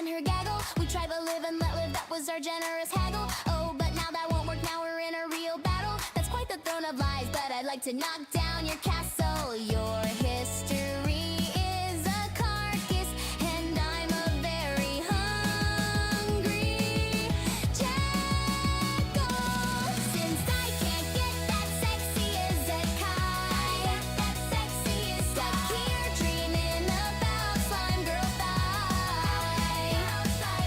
and her gaggle. We tried to live and let live, that was our generous haggle. Oh, but now that won't work, now we're in a real battle. That's quite the throne of lies, but I'd like to knock down your castle. Your history is a carcass, and I'm a very hungry jackal. Since I can't get that sexy as a kite, stuck here dreaming about slime girl thighs.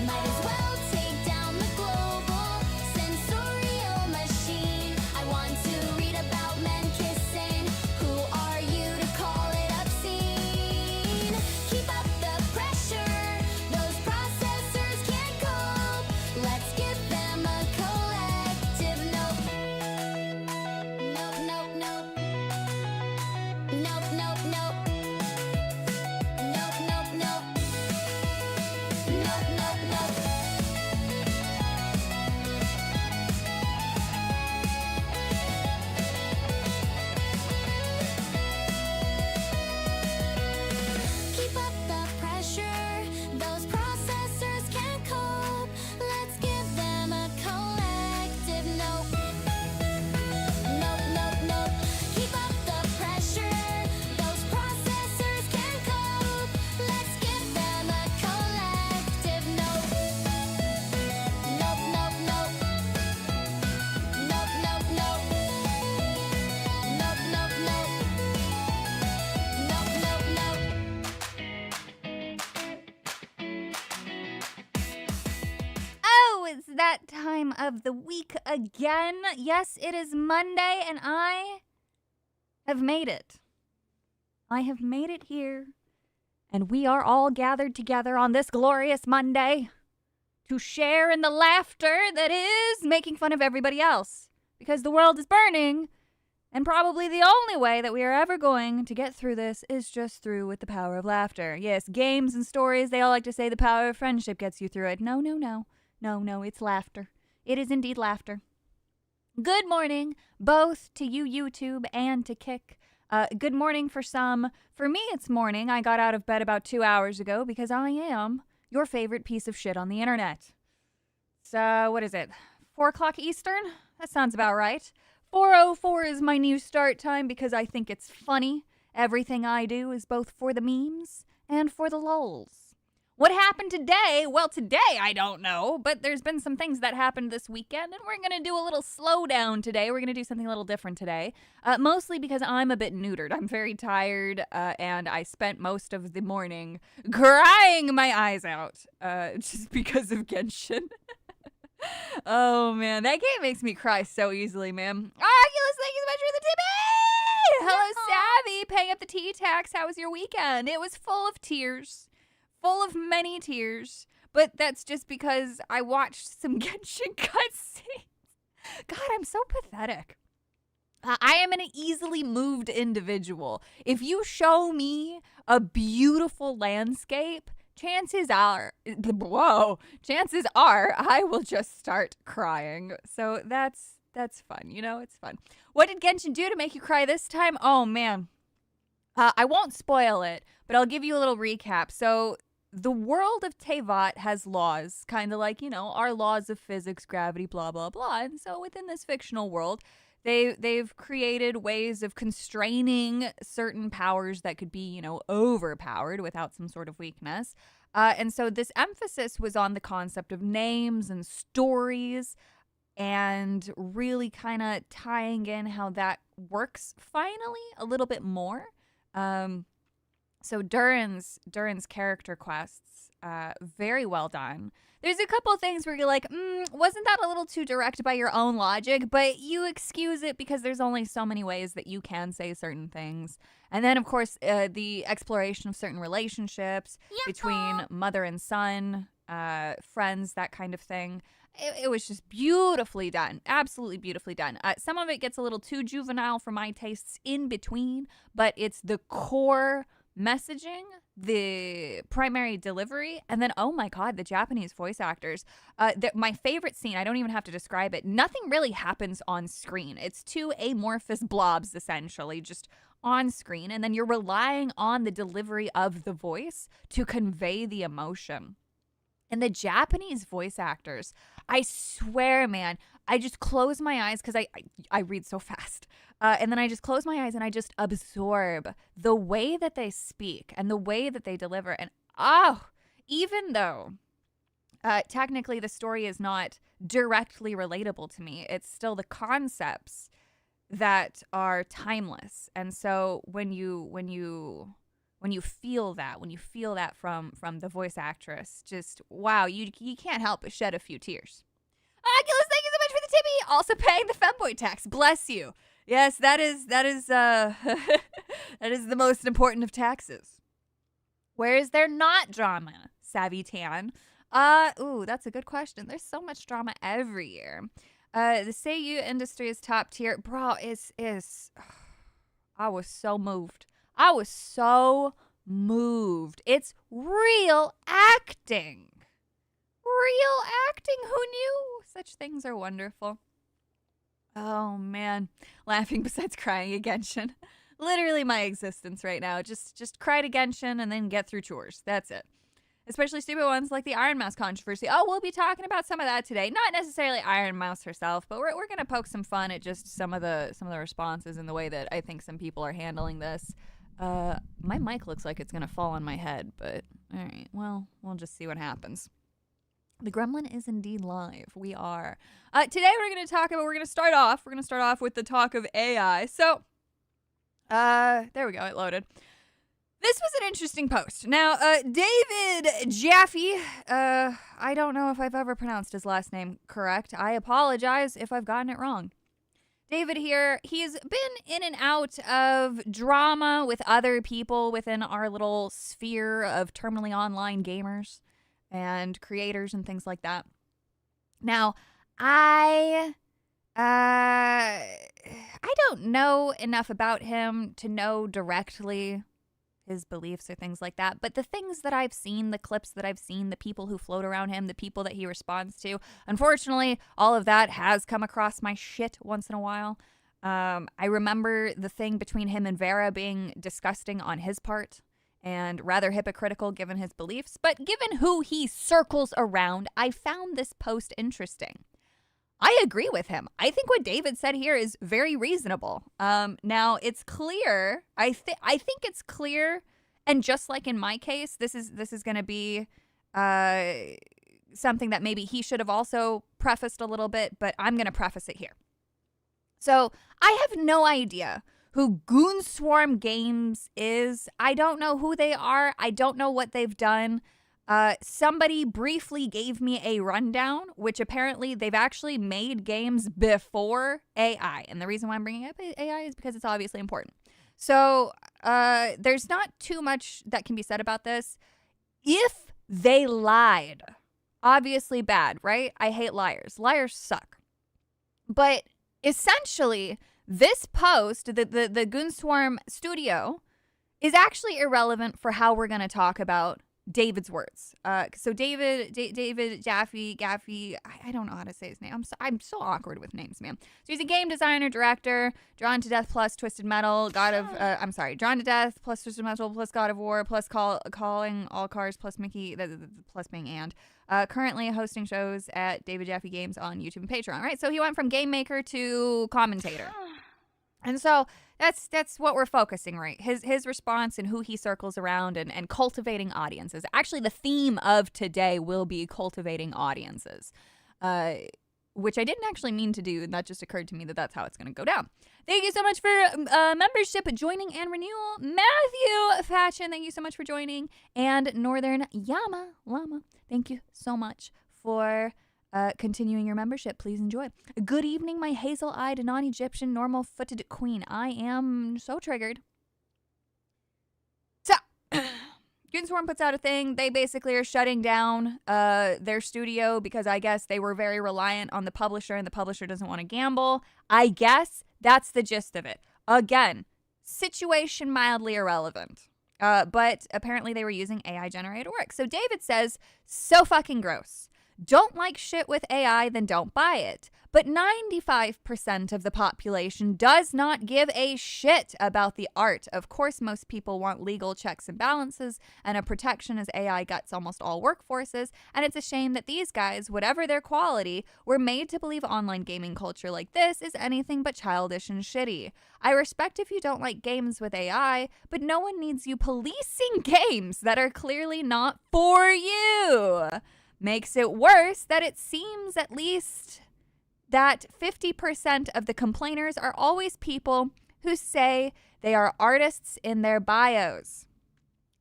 Might as well take down the global sensorial machine. I want to read about men kissing. Who are you to call it obscene? Keep up the pressure, those processors can't cope. Let's give them a collective nope. Nope, nope, nope. Nope, nope, nope. Nope, nope, nope. Nope, nope, nope. Keep up the pressure, those processors can't cope. Let's give them a collective nope. Nope, nope, nope. Keep up the pressure, those processors can't cope. Let's give them a collective nope. Nope, nope, nope. Nope, nope, nope. Nope, nope, nope. Nope, nope, nope. Oh, it's that time of the week again. Yes, it is Monday, and I have made it. I have made it here, and we are all gathered together on this glorious Monday to share in the laughter that is making fun of everybody else, because the world is burning, and probably the only way that we are ever going to get through this is just through with the power of laughter. Yes, games and stories, they all like to say the power of friendship gets you through it. No, no, no. No, no, it's laughter. It is indeed laughter. Good morning, both to you, YouTube, and to Kick. Good morning for some. For me, it's morning. I got out of bed about 2 hours ago because I am your favorite piece of shit on the internet. So, what is it? 4 o'clock Eastern? That sounds about right. 4:04 is my new start time because I think it's funny. Everything I do is both for the memes and for the lulz. What happened today? Well, today I don't know, but there's been some things that happened this weekend, and we're going to do a little slowdown today. We're going to do something a little different today, mostly because I'm a bit neutered. I'm very tired, and I spent most of the morning crying my eyes out just because of Genshin. Oh, man, that game makes me cry so easily, man. Oculus, thank you so much for the TV! Hello, Savvy, paying up the tea tax. How was your weekend? It was full of tears. Full of many tears, but that's just because I watched some Genshin cutscenes. God, I'm so pathetic. I am an easily moved individual. If you show me a beautiful landscape, chances are I will just start crying. So that's fun, it's fun. What did Genshin do to make you cry this time? Oh, man. I won't spoil it, but I'll give you a little recap. So the world of Tevat has laws, kind of like, our laws of physics, gravity, blah, blah, blah. And so within this fictional world, they've created ways of constraining certain powers that could be, overpowered without some sort of weakness. And so this emphasis was on the concept of names and stories and really kind of tying in how that works finally a little bit more. So Durin's character quests, very well done. There's a couple things where you're like, wasn't that a little too direct by your own logic? But you excuse it because there's only so many ways that you can say certain things. And then, of course, the exploration of certain relationships between mother and son, friends, that kind of thing. It was just beautifully done. Absolutely beautifully done. Some of it gets a little too juvenile for my tastes in between, but it's the core messaging, the primary delivery, and then, oh my God, the Japanese voice actors. My favorite scene, I don't even have to describe it. Nothing really happens on screen. It's two amorphous blobs, essentially, just on screen. And then you're relying on the delivery of the voice to convey the emotion. And the Japanese voice actors, I swear, man, I just close my eyes because I read so fast. And then I just close my eyes and I just absorb the way that they speak and the way that they deliver. And even though technically the story is not directly relatable to me, it's still the concepts that are timeless. And so when you feel that from the voice actress, just wow, you can't help but shed a few tears. Oculus, thank you so much for the tippy. Also paying the femboy tax. Bless you. Yes, that is that is the most important of taxes. Where is there not drama, Savvy Tan? That's a good question. There's so much drama every year. The Seiyu industry is top tier. Bro, I was so moved. It's real acting. Real acting. Who knew? Such things are wonderful. Oh, man. Laughing besides crying at Genshin. Literally my existence right now. Just cry to Genshin and then get through chores. That's it. Especially stupid ones like the Iron Mouse controversy. Oh, we'll be talking about some of that today. Not necessarily Iron Mouse herself, but we're going to poke some fun at just some of the responses and the way that I think some people are handling this. My mic looks like it's going to fall on my head, but all right. Well, we'll just see what happens. The Gremlin is indeed live. We are. Today we're going to start off with the talk of AI. So, there we go. It loaded. This was an interesting post. Now, David Jaffe, I don't know if I've ever pronounced his last name correct. I apologize if I've gotten it wrong. David here, he's been in and out of drama with other people within our little sphere of terminally online gamers and creators and things like that. Now, I don't know enough about him to know directly his beliefs or things like that. But the things that I've seen, the clips that I've seen, the people who float around him, the people that he responds to, unfortunately, all of that has come across my shit once in a while. I remember the thing between him and Vera being disgusting on his part and rather hypocritical given his beliefs. But given who he circles around, I found this post interesting. I agree with him. I think what David said here is very reasonable. Now it's clear. I think it's clear, and just like in my case, this is going to be something that maybe he should have also prefaced a little bit, but I'm going to preface it here. So I have no idea who Goonswarm Games is. I don't know who they are. I don't know what they've done. Somebody briefly gave me a rundown, which apparently they've actually made games before AI. And the reason why I'm bringing up AI is because it's obviously important. So there's not too much that can be said about this. If they lied, obviously bad, right? I hate liars. Liars suck. But essentially, this post, the Goonswarm studio, is actually irrelevant for how we're going to talk about David's words. So David Jaffe, I don't know how to say his name. I'm so awkward with names, man. So he's a game designer, director, Drawn to Death plus Twisted Metal, Drawn to Death plus Twisted Metal plus God of War plus Calling All Cars plus Mickey, the plus being and. Currently hosting shows at David Jaffe Games on YouTube and Patreon, right? So he went from game maker to commentator. And so that's what we're focusing, right? His response and who he circles around and cultivating audiences. Actually, the theme of today will be cultivating audiences, which I didn't actually mean to do. And that just occurred to me that's how it's going to go down. Thank you so much for membership, joining, and renewal. Matthew Fashion, thank you so much for joining. And Northern Llama, thank you so much for continuing your membership. Please enjoy. Good evening, my hazel-eyed, non-Egyptian, normal-footed queen. I am so triggered. So, Goonswarm puts out a thing. They basically are shutting down their studio because I guess they were very reliant on the publisher and the publisher doesn't want to gamble. I guess that's the gist of it. Again, situation mildly irrelevant. But apparently they were using AI-generated work. So David says, so fucking gross. Don't like shit with AI, then don't buy it. But 95% of the population does not give a shit about the art. Of course, most people want legal checks and balances and a protection as AI guts almost all workforces. And it's a shame that these guys, whatever their quality, were made to believe online gaming culture like this is anything but childish and shitty. I respect if you don't like games with AI, but no one needs you policing games that are clearly not for you. Makes it worse that it seems at least that 50% of the complainers are always people who say they are artists in their bios.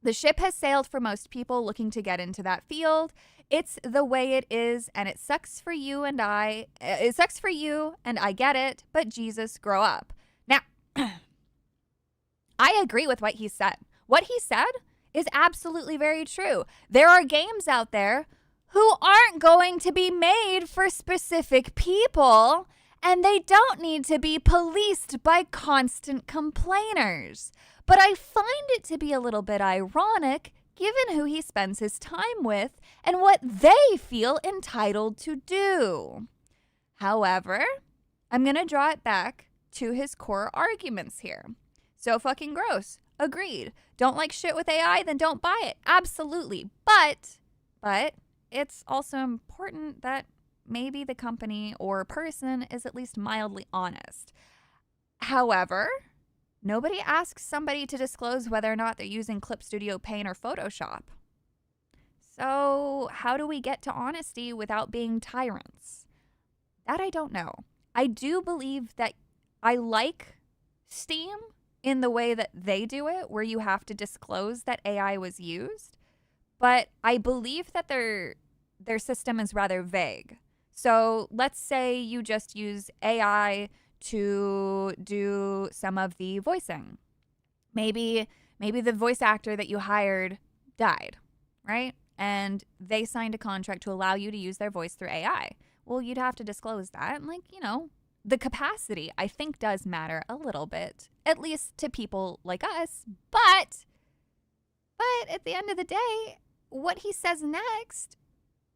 The ship has sailed for most people looking to get into that field. It's the way it is, and it sucks for you and I. It sucks for you, and I get it, but Jesus, grow up. Now, I agree with what he said. What he said is absolutely very true. There are games out there who aren't going to be made for specific people, and they don't need to be policed by constant complainers. But I find it to be a little bit ironic given who he spends his time with and what they feel entitled to do. However, I'm going to draw it back to his core arguments here. So fucking gross. Agreed. Don't like shit with AI, then don't buy it. Absolutely. But it's also important that maybe the company or person is at least mildly honest. However, nobody asks somebody to disclose whether or not they're using Clip Studio Paint or Photoshop. So how do we get to honesty without being tyrants? That I don't know. I do believe that I like Steam in the way that they do it, where you have to disclose that AI was used. But I believe that their system is rather vague. So let's say you just use AI to do some of the voicing. Maybe the voice actor that you hired died, right? And they signed a contract to allow you to use their voice through AI. Well, you'd have to disclose that. And the capacity, I think, does matter a little bit, at least to people like us. But at the end of the day, what he says next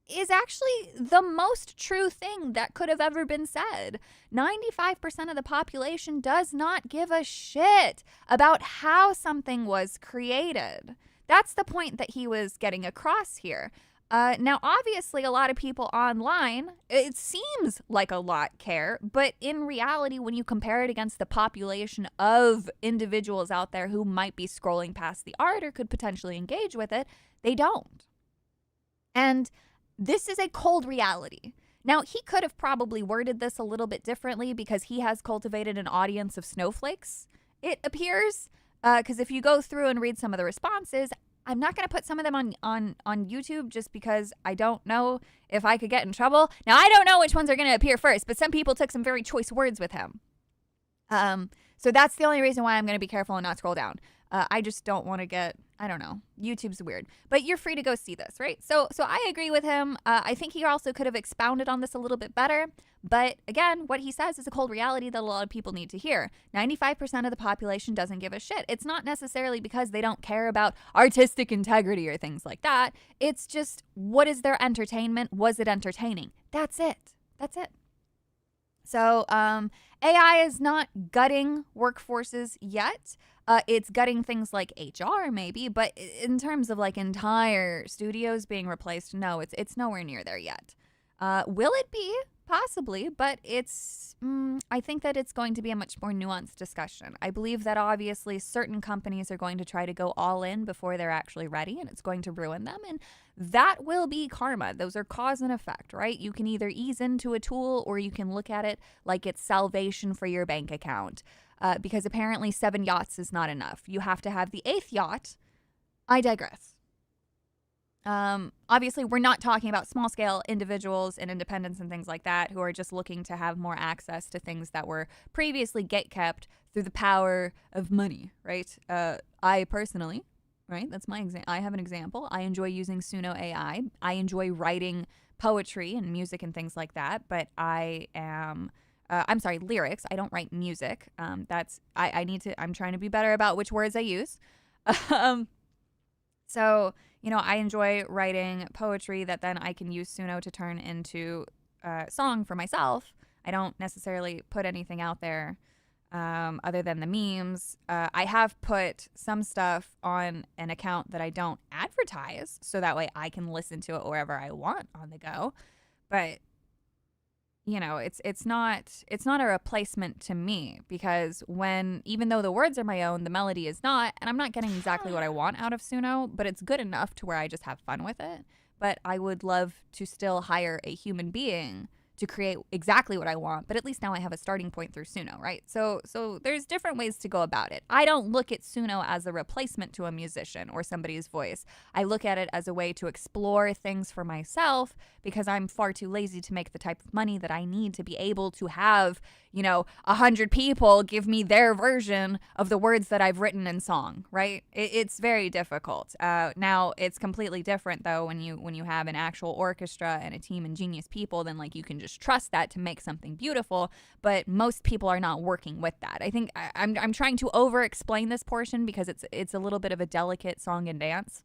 is actually the most true thing that could have ever been said. 95% of the population does not give a shit about how something was created. That's the point that he was getting across here. Now, obviously, a lot of people online, it seems like a lot care, but in reality, when you compare it against the population of individuals out there who might be scrolling past the art or could potentially engage with it, they don't. And this is a cold reality. Now, he could have probably worded this a little bit differently because he has cultivated an audience of snowflakes, it appears, because if you go through and read some of the responses, I'm not going to put some of them on YouTube just because I don't know if I could get in trouble. Now, I don't know which ones are going to appear first, but some people took some very choice words with him. So that's the only reason why I'm going to be careful and not scroll down. I just don't want to get, I don't know, YouTube's weird. But you're free to go see this, right? So I agree with him. I think he also could have expounded on this a little bit better. But again, what he says is a cold reality that a lot of people need to hear. 95% of the population doesn't give a shit. It's not necessarily because they don't care about artistic integrity or things like that. It's just, what is their entertainment? Was it entertaining? That's it. That's it. So AI is not gutting workforces yet. It's gutting things like HR maybe, but in terms of like entire studios being replaced, no, it's nowhere near there yet. Will it be? Possibly, but I think that it's going to be a much more nuanced discussion. I believe that obviously certain companies are going to try to go all in before they're actually ready, and it's going to ruin them, and that will be karma. Those are cause and effect, right? You can either ease into a tool or you can look at it like it's salvation for your bank account, because apparently 7 yachts is not enough. You have to have the 8th yacht. I digress. Obviously, we're not talking about small scale individuals and independents and things like that who are just looking to have more access to things that were previously gatekept through the power of money, right? I personally, right? That's my example. I have an example. I enjoy using Suno AI. I enjoy writing poetry and music and things like that, but I am... I'm sorry, lyrics. I don't write music. I need to, I'm trying to be better about which words I use. So, I enjoy writing poetry that then I can use Suno to turn into song for myself. I don't necessarily put anything out there other than the memes. I have put some stuff on an account that I don't advertise, so that way I can listen to it wherever I want on the go. But it's not a replacement to me, because even though the words are my own, the melody is not, and I'm not getting exactly what I want out of Suno, but it's good enough to where I just have fun with it. But I would love to still hire a human being to create exactly what I want, but at least now I have a starting point through Suno, right? So there's different ways to go about it. I don't look at Suno as a replacement to a musician or somebody's voice. I look at it as a way to explore things for myself, because I'm far too lazy to make the type of money that I need to be able to have, 100 people give me their version of the words that I've written in song, right? It's very difficult. Now it's completely different though when you have an actual orchestra and a team and genius people, then like you can just trust that to make something beautiful. But most people are not working with that. I think I'm trying to over explain this portion because it's a little bit of a delicate song and dance.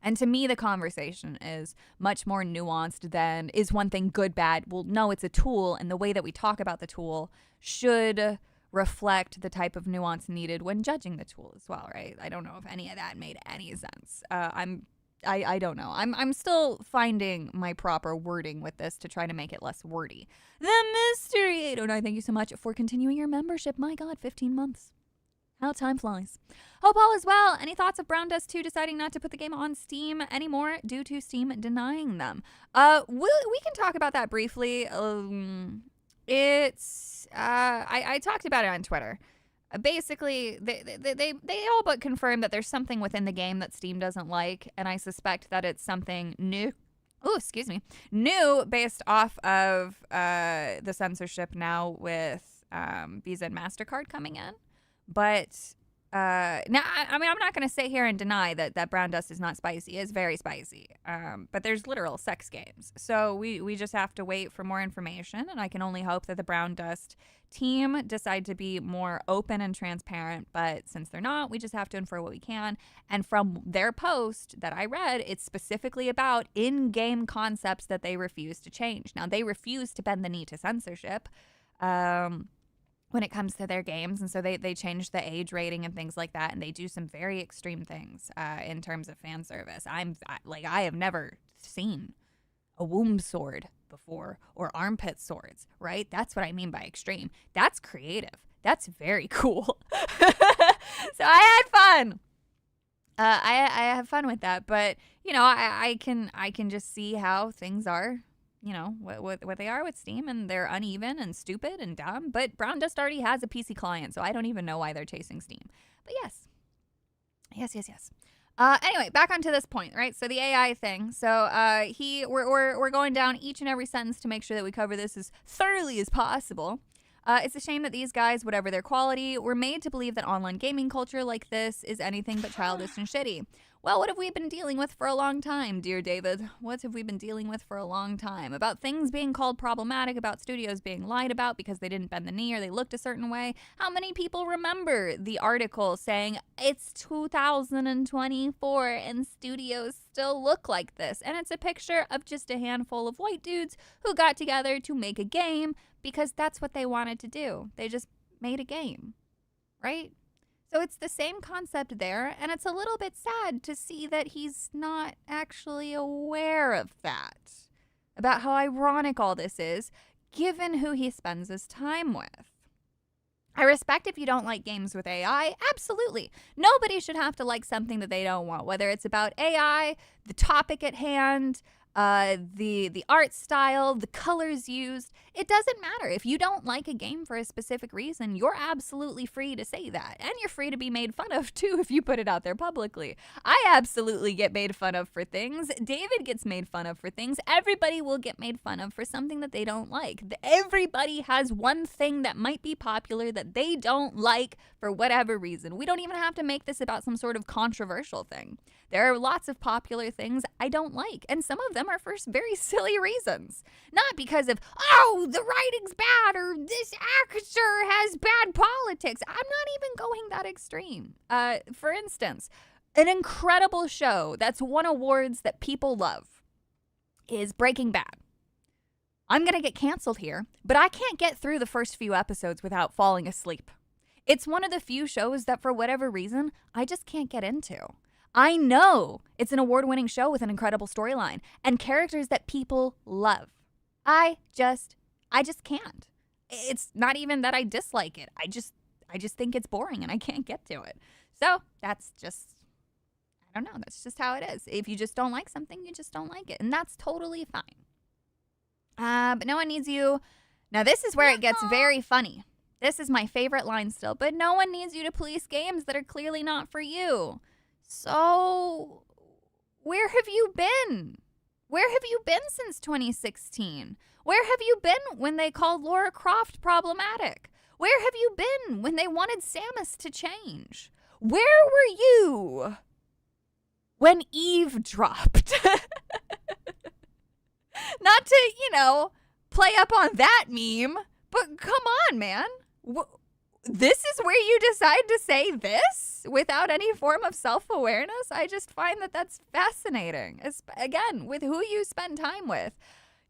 And to me, the conversation is much more nuanced than, is one thing good, bad? Well, no, it's a tool, and the way that we talk about the tool should reflect the type of nuance needed when judging the tool as well, right? I don't know if any of that made any sense. I don't know. I'm still finding my proper wording with this to try to make it less wordy. The Mystery 809, thank you so much for continuing your membership. My God, 15 months. How time flies. Hope all is well. Any thoughts of Brown Dust 2 deciding not to put the game on Steam anymore due to Steam denying them? We can talk about that briefly. I talked about it on Twitter. Basically, they all but confirmed that there's something within the game that Steam doesn't like, and I suspect that it's something new. Oh, excuse me. New based off of the censorship now with Visa and MasterCard coming in. But now, I'm not going to sit here and deny that Brown Dust is not spicy. It's very spicy. But there's literal sex games. So we just have to wait for more information. And I can only hope that the Brown Dust team decide to be more open and transparent. But since they're not, we just have to infer what we can. And from their post that I read, it's specifically about in-game concepts that they refuse to change. Now, they refuse to bend the knee to censorship. When it comes to their games, and so they change the age rating and things like that, and they do some very extreme things in terms of fan service. I have never seen a womb sword before, or armpit swords, right? That's what I mean by extreme. That's creative. That's very cool. So I had fun. I have fun with that, but I can just see how things are. What they are with Steam, and they're uneven and stupid and dumb. But Brown Dust already has a PC client, so I don't even know why they're chasing Steam. But yes. Anyway, back onto this point, right? So the AI thing. So we're going down each and every sentence to make sure that we cover this as thoroughly as possible. It's a shame that these guys, whatever their quality, were made to believe that online gaming culture like this is anything but childish and shitty. Well, what have we been dealing with for a long time, dear David? What have we been dealing with for a long time? About things being called problematic, about studios being lied about because they didn't bend the knee or they looked a certain way. How many people remember the article saying it's 2024 and studios still look like this? And it's a picture of just a handful of white dudes who got together to make a game because that's what they wanted to do. They just made a game, right? So it's the same concept there, and it's a little bit sad to see that he's not actually aware of that, about how ironic all this is, given who he spends his time with. I respect if you don't like games with AI, absolutely. Nobody should have to like something that they don't want, whether it's about AI, the topic at hand, the art style, the colors used. It doesn't matter. If you don't like a game for a specific reason, you're absolutely free to say that. And you're free to be made fun of, too, if you put it out there publicly. I absolutely get made fun of for things. David gets made fun of for things. Everybody will get made fun of for something that they don't like. Everybody has one thing that might be popular that they don't like for whatever reason. We don't even have to make this about some sort of controversial thing. There are lots of popular things I don't like, and some of them are for very silly reasons. Not because of, oh, the writing's bad, or this actor has bad politics. I'm not even going that extreme. For instance, an incredible show that's won awards that people love is Breaking Bad. I'm going to get canceled here, but I can't get through the first few episodes without falling asleep. It's one of the few shows that for whatever reason, I just can't get into. I know it's an award-winning show with an incredible storyline and characters that people love. I just can't. It's not even that I dislike it. I just think it's boring and I can't get to it. So that's just, I don't know. That's just how it is. If you just don't like something, you just don't like it. And that's totally fine. But no one needs you. Now this is where it gets very funny. This is my favorite line still. But no one needs you to police games that are clearly not for you. So where have you been? Where have you been since 2016? Where have you been when they called Lara Croft problematic? Where have you been when they wanted Samus to change? Where were you when Eve dropped? Not to, play up on that meme, but come on, man. This is where you decide to say this without any form of self-awareness? I just find that that's fascinating. Again, with who you spend time with.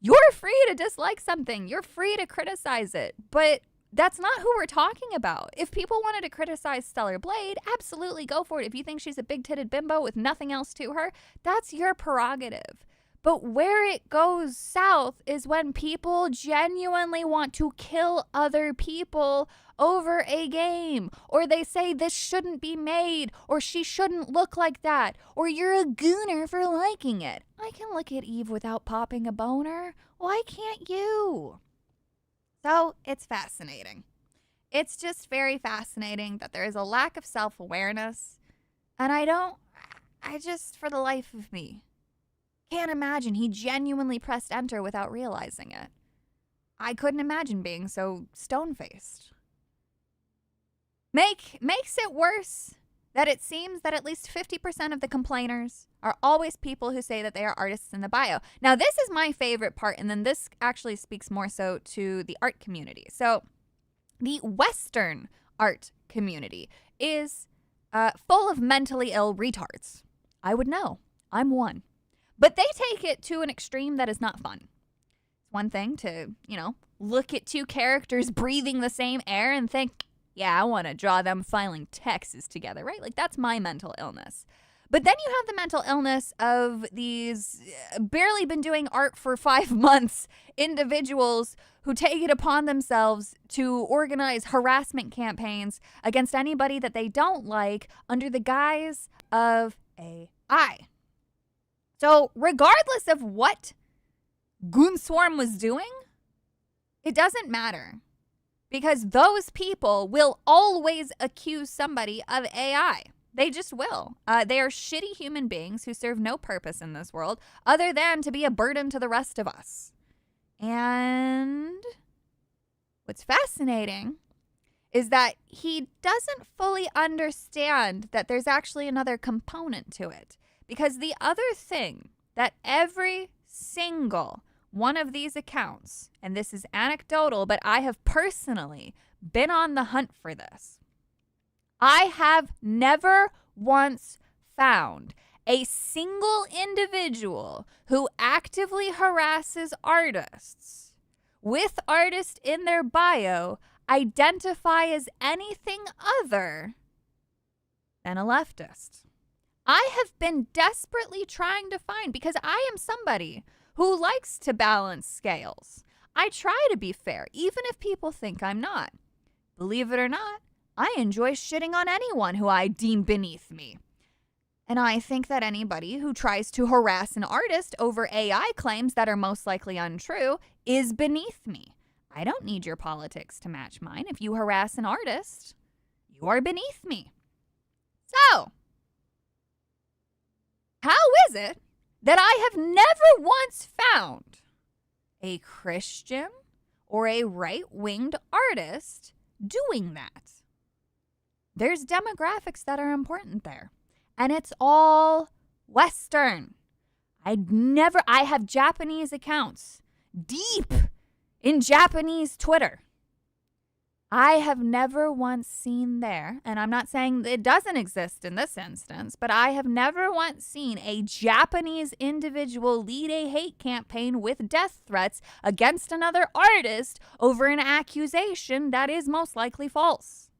You're free to dislike something. You're free to criticize it. But that's not who we're talking about. If people wanted to criticize Stellar Blade, absolutely go for it. If you think she's a big-titted bimbo with nothing else to her, that's your prerogative. But where it goes south is when people genuinely want to kill other people over a game. Or they say this shouldn't be made. Or she shouldn't look like that. Or you're a gooner for liking it. I can look at Eve without popping a boner. Why can't you? So it's fascinating. It's just very fascinating that there is a lack of self-awareness. And I just, for the life of me, can't imagine he genuinely pressed enter without realizing it. I couldn't imagine being so stone-faced. Makes it worse that it seems that at least 50% of the complainers are always people who say that they are artists in the bio. Now, this is my favorite part, and then this actually speaks more so to the art community. So the Western art community is full of mentally ill retards. I would know. I'm one. But they take it to an extreme that is not fun. It's one thing to, look at two characters breathing the same air and think, yeah, I want to draw them filing taxes together, right? Like, that's my mental illness. But then you have the mental illness of these barely been doing art for 5 months individuals who take it upon themselves to organize harassment campaigns against anybody that they don't like under the guise of AI. So regardless of what Goonswarm was doing, it doesn't matter. Because those people will always accuse somebody of AI. They just will. They are shitty human beings who serve no purpose in this world other than to be a burden to the rest of us. And what's fascinating is that he doesn't fully understand that there's actually another component to it. Because the other thing that every single one of these accounts, and this is anecdotal, but I have personally been on the hunt for this. I have never once found a single individual who actively harasses artists with artist in their bio identify as anything other than a leftist. I have been desperately trying to find, because I am somebody who likes to balance scales. I try to be fair, even if people think I'm not. Believe it or not, I enjoy shitting on anyone who I deem beneath me. And I think that anybody who tries to harass an artist over AI claims that are most likely untrue is beneath me. I don't need your politics to match mine. If you harass an artist, you are beneath me. So, how is it that I have never once found a Christian or a right-winged artist doing that? There's demographics that are important there, and it's all Western. I have Japanese accounts deep in Japanese Twitter. I have never once seen there, and I'm not saying it doesn't exist in this instance, but I have never once seen a Japanese individual lead a hate campaign with death threats against another artist over an accusation that is most likely false.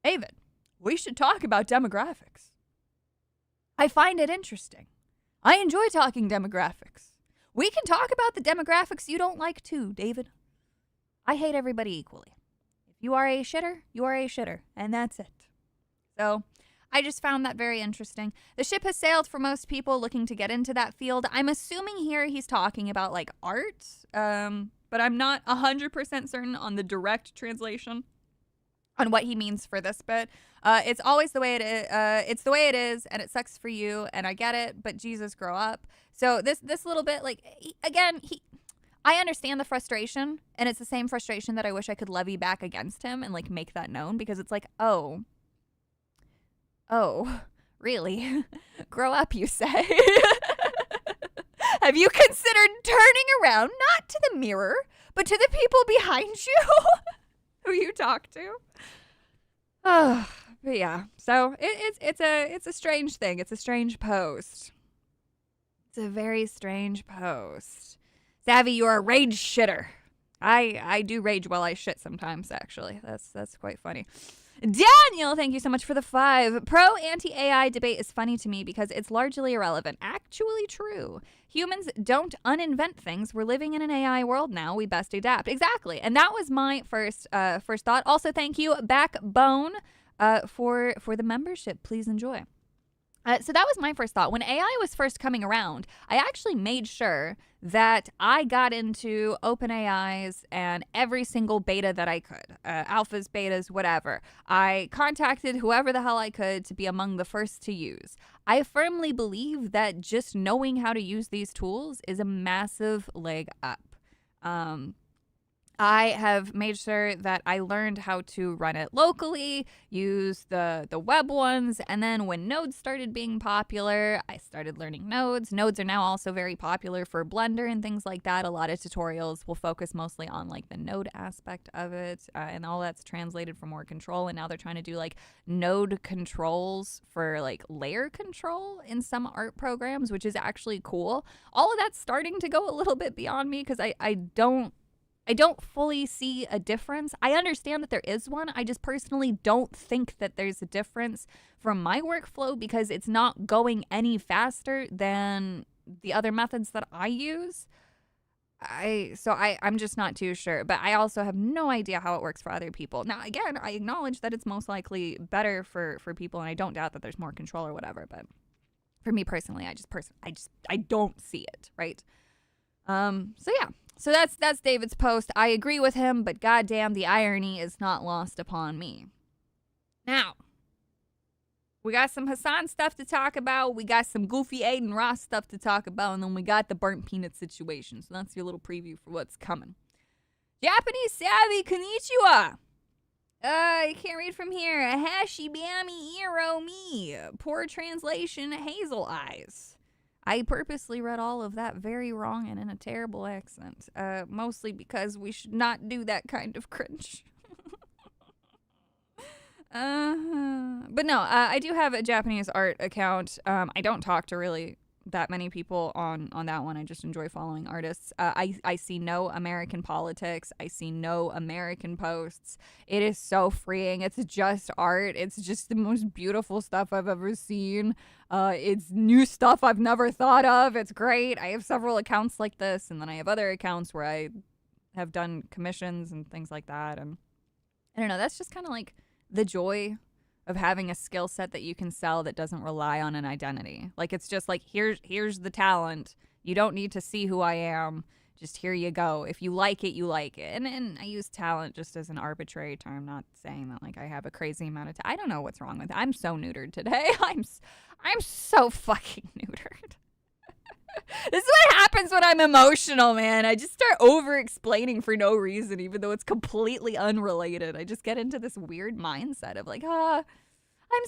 David, we should talk about demographics. I find it interesting. I enjoy talking demographics. We can talk about the demographics you don't like too, David. I hate everybody equally. If you are a shitter, you are a shitter, and that's it. So I just found that very interesting. The ship has sailed for most people looking to get into that field. I'm assuming here he's talking about like art, but I'm not 100% certain on the direct translation on what he means for this bit. It's always the way it is. It's the way it is, and it sucks for you, and I get it, but Jesus, grow up. So this little bit, like, I understand the frustration, and it's the same frustration that I wish I could levy back against him and, like, make that known, because it's like, oh, really? Grow up, you say? Have you considered turning around, not to the mirror, but to the people behind you who you talk to? Oh, but yeah. So it's a strange thing. It's a strange post. It's a very strange post. Savvy, you're a rage shitter. I do rage while I shit sometimes, actually. That's quite funny. Daniel, thank you so much for the 5. Pro-anti-AI debate is funny to me because it's largely irrelevant. Actually true. Humans don't uninvent things. We're living in an AI world now. We best adapt. Exactly. And that was my first thought. Also, thank you, Backbone, for the membership. Please enjoy. So that was my first thought. When AI was first coming around, I actually made sure that I got into OpenAI's and every single beta that I could, alphas, betas, whatever. I contacted whoever the hell I could to be among the first to use. I firmly believe that just knowing how to use these tools is a massive leg up. I have made sure that I learned how to run it locally, use the web ones, and then when nodes started being popular, I started learning nodes. Nodes are now also very popular for Blender and things like that. A lot of tutorials will focus mostly on like the node aspect of it, and all that's translated for more control, and now they're trying to do like node controls for like layer control in some art programs, which is actually cool. All of that's starting to go a little bit beyond me because I don't fully see a difference. I understand that there is one. I just personally don't think that there's a difference from my workflow because it's not going any faster than the other methods that I use. I'm just not too sure. But I also have no idea how it works for other people. Now, again, I acknowledge that it's most likely better for people, and I don't doubt that there's more control or whatever. But for me personally, I don't see it, right? So yeah. So that's David's post. I agree with him, but goddamn, the irony is not lost upon me. Now, we got some Hassan stuff to talk about. We got some goofy Aiden Ross stuff to talk about, and then we got the burnt peanut situation. So that's your little preview for what's coming. Japanese savvy konnichiwa. I can't read from here. Hashi bami iro mi. Poor translation, hazel eyes. I purposely read all of that very wrong and in a terrible accent, mostly because we should not do that kind of cringe. But no, I do have a Japanese art account. I don't talk to really that many people on that one. I just enjoy following artists. I see no American politics. I see no American posts. It is so freeing. It's just art. It's just the most beautiful stuff I've ever seen. It's new stuff I've never thought of. It's great. I have several accounts like this, and then I have other accounts where I have done commissions and things like that. And I don't know, that's just kind of like the joy of having a skill set that you can sell that doesn't rely on an identity. Like, it's just like, here's the talent. You don't need to see who I am. Just here you go. If you like it, you like it. And I use talent just as an arbitrary term, not saying that like I have a crazy amount of I don't know what's wrong with it. I'm so neutered today. I'm so fucking neutered. This is what happens when I'm emotional, man. I just start over-explaining for no reason, even though it's completely unrelated. I just get into this weird mindset of like, I'm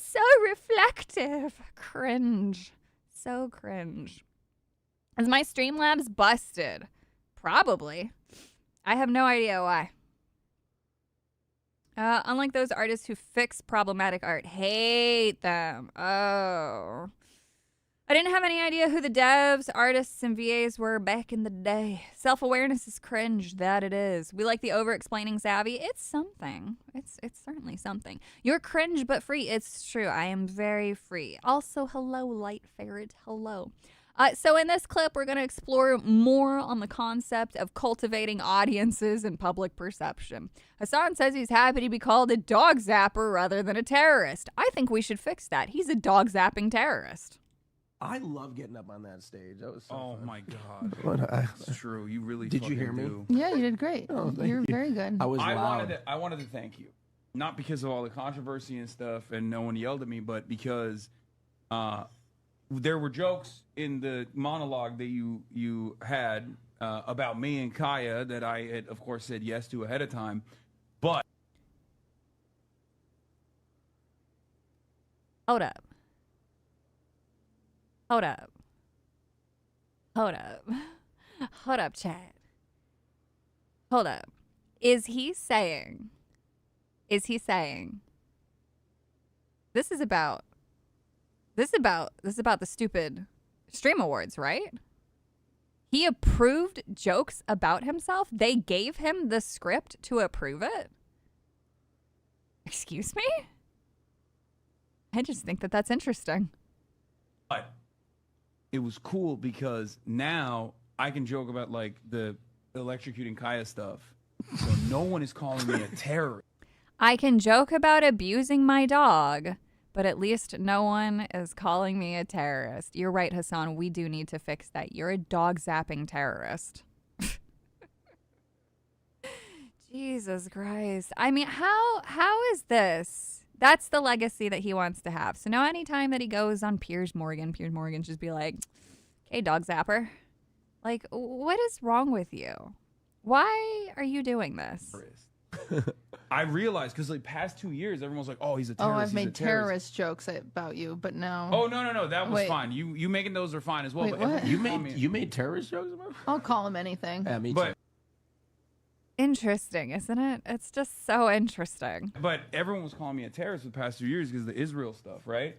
so reflective. Cringe. So cringe. Is my Streamlabs busted? Probably. I have no idea why. Unlike those artists who fix problematic art, hate them. Oh. I didn't have any idea who the devs, artists, and VAs were back in the day. Self-awareness is cringe, that it is. We like the over-explaining savvy. It's something. It's certainly something. You're cringe but free. It's true. I am very free. Also, hello, Light Ferret. Hello. So in this clip, we're going to explore more on the concept of cultivating audiences and public perception. Hassan says he's happy to be called a dog zapper rather than a terrorist. I think we should fix that. He's a dog zapping terrorist. I love getting up on that stage. That was so fun. My God. It's true. You really Did you hear me? do. Yeah, you did great. Oh, thank You're you. very good. I was I loud. wanted to thank you. Not because of all the controversy and stuff and no one yelled at me, but because there were jokes in the monologue that you had about me and Kaya that I had, of course, said yes to ahead of time. But Hold up. Hold up. Hold up. Hold up, Chad. Hold up. Is he saying this is about the stupid Stream Awards, right? He approved jokes about himself. They gave him the script to approve it. Excuse me? I just think that that's interesting. But it was cool because now I can joke about like the electrocuting Kaya stuff. So no one is calling me a terrorist. I can joke about abusing my dog, but at least no one is calling me a terrorist. You're right, Hassan. We do need to fix that. You're a dog zapping terrorist. Jesus Christ. I mean, how is this? That's the legacy that he wants to have. So now anytime that he goes on Piers Morgan just be like, okay, dog zapper. Like, what is wrong with you? Why are you doing this? I realized because like past 2 years, everyone's like, "Oh, he's a terrorist." Oh, I've he's a made terrorist. terrorist jokes about you, but no. Oh no, that was Wait. fine. You making those are fine as well. Wait, but what? everyone You made terrorist jokes about? I'll call him anything. Yeah, me too. But Interesting, isn't it? It's just so interesting. but everyone was calling me a terrorist for the past 2 years because of the Israel stuff, right?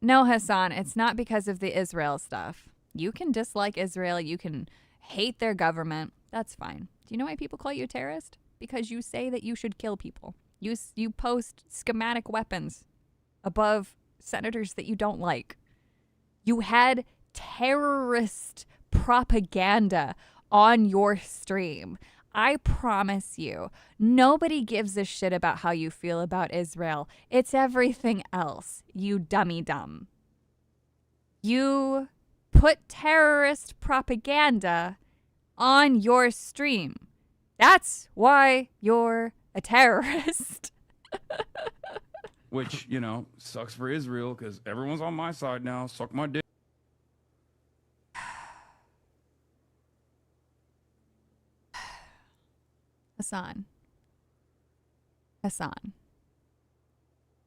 No, Hassan, it's not because of the Israel stuff. You can dislike Israel. You can hate their government. That's fine. Do you know why people call you a terrorist? Because you say that you should kill people. You post schematic weapons above senators that you don't like. You had terrorist propaganda on your stream. I promise you, nobody gives a shit about how you feel about Israel. It's everything else, you dummy dumb. You put terrorist propaganda on your stream. That's why you're a terrorist. Which sucks for Israel because everyone's on my side now. Suck my dick. Hassan.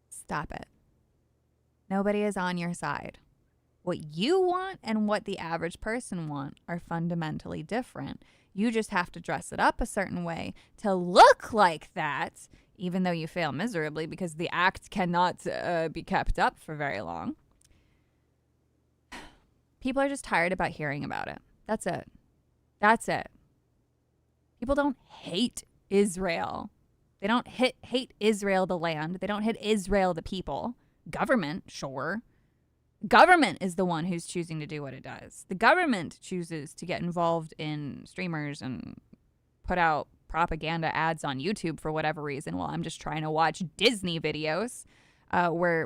Stop it. Nobody is on your side. What you want and what the average person want are fundamentally different. You just have to dress it up a certain way to look like that, even though you fail miserably because the act cannot be kept up for very long. People are just tired about hearing about it. That's it. That's it. People don't hate Israel. They don't hate Israel, the land. They don't hate Israel, the people. Government, sure. Government is the one who's choosing to do what it does. The government chooses to get involved in streamers and put out propaganda ads on YouTube for whatever reason while I'm just trying to watch Disney videos where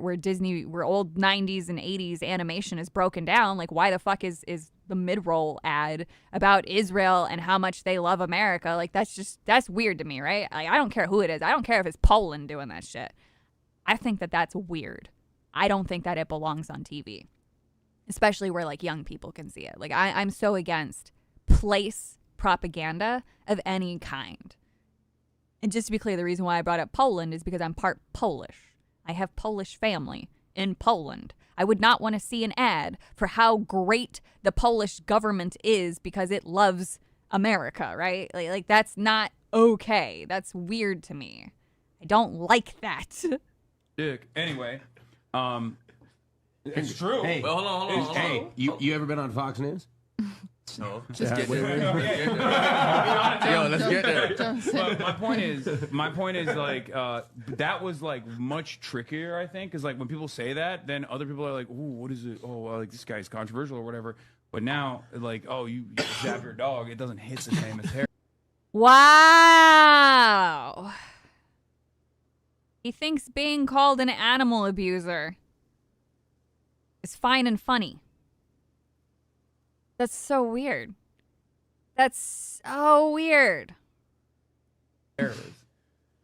old 90s and 80s animation is broken down. Like, why the fuck is the mid-roll ad about Israel and how much they love America? Like, that's weird to me, right? Like, I don't care who it is. I don't care if it's Poland doing that shit. I think that that's weird. I don't think that it belongs on TV, especially where like young people can see it. Like I'm so against place propaganda of any kind. And just to be clear, the reason why I brought up Poland is because I'm part Polish. I have Polish family in Poland. I would not want to see an ad for how great the Polish government is because it loves America, right? Like that's not okay. That's weird to me. I don't like that. Dick. Anyway, it's true. Hey, Well, hold on. Hey, you ever been on Fox News? No. Just Yeah, get Yo, let's get there. But my point is like that was like much trickier, I think, because like when people say that, then other people are like, "Ooh, what is it? Oh, well, like this guy's controversial or whatever." But now, like, oh, you zap your dog, it doesn't hit the same as hair. Wow. He thinks being called an animal abuser is fine and funny. That's so weird. That's so weird. There it is.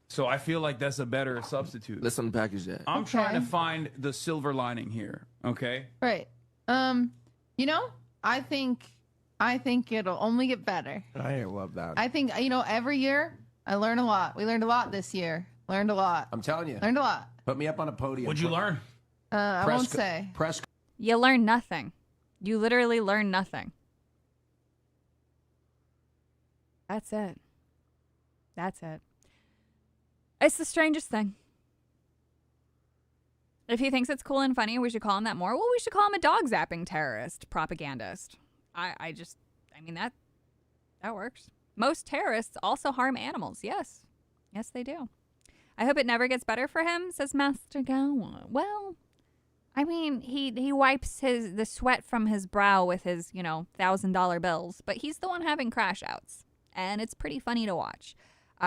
So I feel like that's a better substitute. Let's unpackage that. I'm trying to Okay. find the silver lining here. Okay. Right. You know, I think it'll only get better. I love that. I think, you know, every year I learn a lot. We learned a lot this year. Learned a lot. I'm telling you. Learned a lot. Put me up on a podium. What'd you learn? I won't say. Press. You learn nothing. You literally learn nothing. That's it. That's it. It's the strangest thing. If he thinks it's cool and funny, we should call him that more. Well, we should call him a dog zapping terrorist propagandist. I mean, that works. Most terrorists also harm animals. Yes. Yes, they do. I hope it never gets better for him, says Master Gowan. Well, I mean, he wipes the sweat from his brow with his, $1,000 bills, but he's the one having crash outs, and it's pretty funny to watch.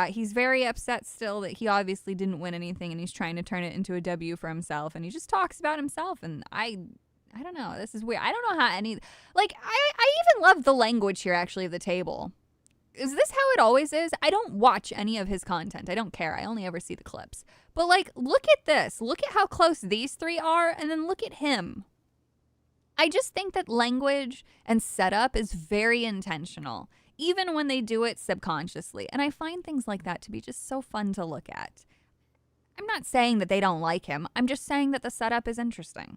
He's very upset still that he obviously didn't win anything, and he's trying to turn it into a W for himself, and he just talks about himself, and I don't know. This is weird. I don't know how I even love the language here, actually, of the table. Is this how it always is? I don't watch any of his content. I don't care. I only ever see the clips. But, look at this. Look at how close these three are, and then look at him. I just think that language and setup is very intentional, even when they do it subconsciously. And I find things like that to be just so fun to look at. I'm not saying that they don't like him. I'm just saying that the setup is interesting.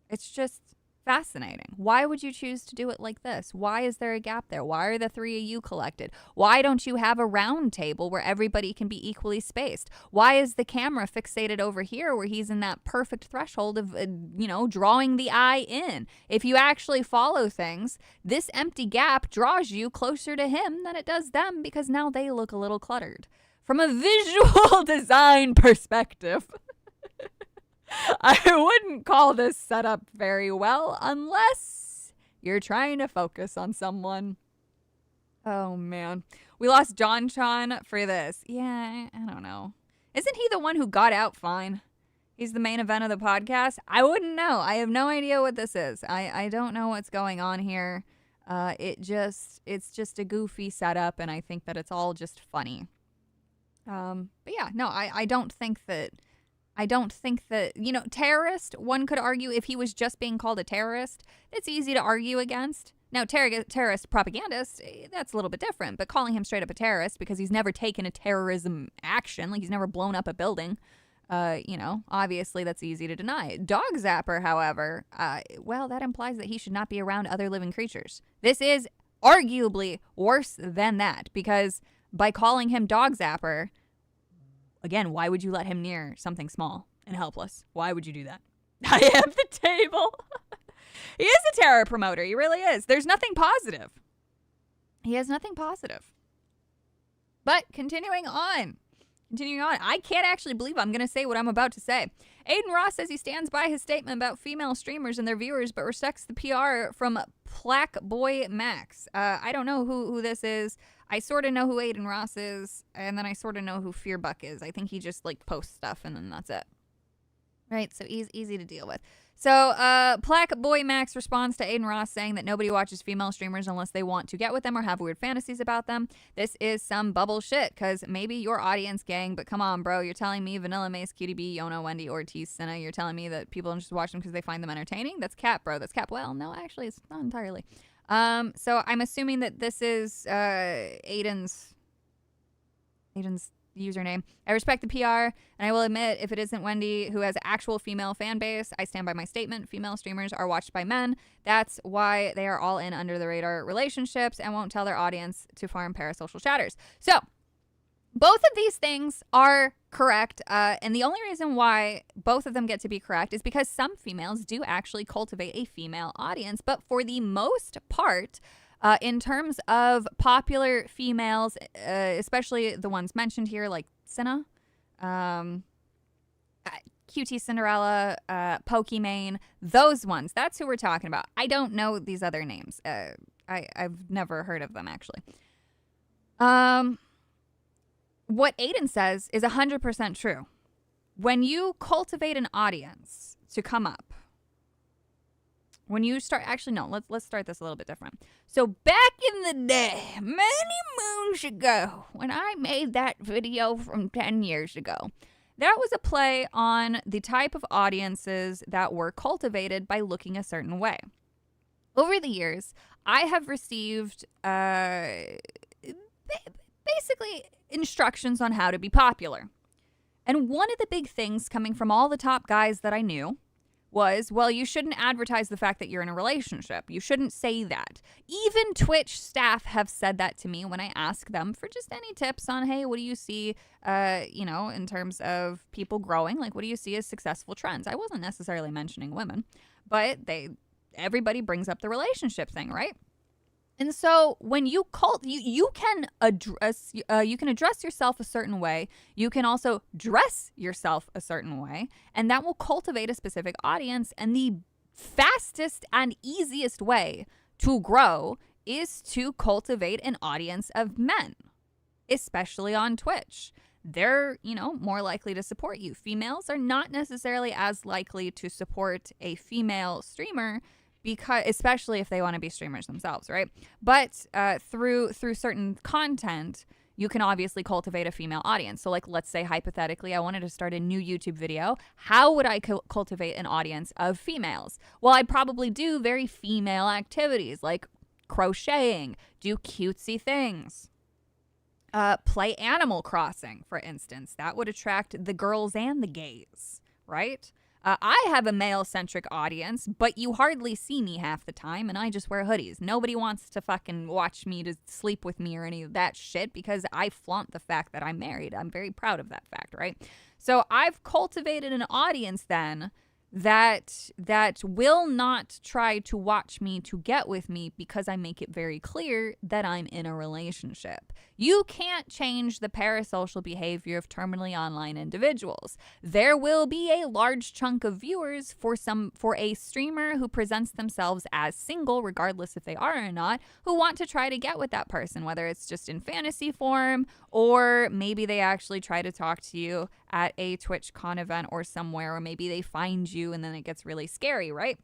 It's just fascinating. Why would you choose to do it like this? Why is there a gap there? Why are the three of you collected? Why don't you have a round table where everybody can be equally spaced? Why is the camera fixated over here where he's in that perfect threshold of, drawing the eye in? If you actually follow things, this empty gap draws you closer to him than it does them because now they look a little cluttered. From a visual design perspective, I wouldn't call this setup very well unless you're trying to focus on someone. Oh, man. We lost John Chon for this. Yeah, I don't know. Isn't he the one who got out fine? He's the main event of the podcast? I wouldn't know. I have no idea what this is. I don't know what's going on here. It's just a goofy setup, and I think that it's all just funny. But yeah, no, I don't think that... terrorist, one could argue if he was just being called a terrorist, it's easy to argue against. Now, terrorist propagandist, that's a little bit different, but calling him straight up a terrorist because he's never taken a terrorism action, like he's never blown up a building, obviously that's easy to deny. Dog zapper, however, that implies that he should not be around other living creatures. This is arguably worse than that because by calling him dog zapper, again, why would you let him near something small and helpless? Why would you do that? I am the table. He is a terror promoter. He really is. There's nothing positive. He has nothing positive. But continuing on. I can't actually believe I'm going to say what I'm about to say. Aiden Ross says he stands by his statement about female streamers and their viewers, but respects the PR from Plaque Boy Max. I don't know who this is. I sort of know who Aiden Ross is, and then I sort of know who Fearbuck is. I think he just posts stuff, and then that's it. Right, so easy to deal with. So Plaque Boy Max responds to Aiden Ross saying that nobody watches female streamers unless they want to get with them or have weird fantasies about them. This is some bubble shit, because maybe your audience gang, but come on, bro. You're telling me Vanilla Mace, QDB, Yona, Wendy, Ortiz, Senna, you're telling me that people just watch them because they find them entertaining? That's cap, bro. That's cap. Well, no, actually, it's not entirely. So I'm assuming that this is Aiden's username. I respect the PR, and I will admit, if it isn't Wendy who has actual female fan base, I stand by my statement. Female streamers are watched by men. That's why they are all in under the radar relationships and won't tell their audience to farm parasocial chatters. So both of these things are correct, and the only reason why both of them get to be correct is because some females do actually cultivate a female audience, but for the most part, in terms of popular females, especially the ones mentioned here, like Cinna, QT Cinderella, Pokimane, those ones, that's who we're talking about. I don't know these other names. I've never heard of them, actually. What Aiden says is 100% true. When you cultivate an audience to come up, when you start, actually, no, let's start this a little bit different. So back in the day, many moons ago, when I made that video from 10 years ago, that was a play on the type of audiences that were cultivated by looking a certain way. Over the years, I have received basically instructions on how to be popular. And one of the big things coming from all the top guys that I knew was, well, you shouldn't advertise the fact that you're in a relationship. You shouldn't say that. Even Twitch staff have said that to me when I ask them for just any tips on, hey, what do you see, in terms of people growing? Like, what do you see as successful trends? I wasn't necessarily mentioning women, but everybody brings up the relationship thing, right? And so when you you can address yourself a certain way. You can also dress yourself a certain way, and that will cultivate a specific audience. And the fastest and easiest way to grow is to cultivate an audience of men, especially on Twitch. They're, more likely to support you. Females are not necessarily as likely to support a female streamer, because especially if they want to be streamers themselves, right? But through certain content, you can obviously cultivate a female audience. So, like, let's say hypothetically, I wanted to start a new YouTube video. How would I cultivate an audience of females? Well, I'd probably do very female activities like crocheting, do cutesy things, play Animal Crossing, for instance. That would attract the girls and the gays, right? I have a male-centric audience, but you hardly see me half the time, and I just wear hoodies. Nobody wants to fucking watch me to sleep with me or any of that shit because I flaunt the fact that I'm married. I'm very proud of that fact, right? So I've cultivated an audience then that will not try to watch me to get with me because I make it very clear that I'm in a relationship. You can't change the parasocial behavior of terminally online individuals. There will be a large chunk of viewers for a streamer who presents themselves as single, regardless if they are or not, who want to try to get with that person, whether it's just in fantasy form or maybe they actually try to talk to you at a TwitchCon event or somewhere, or maybe they find you and then it gets really scary, right?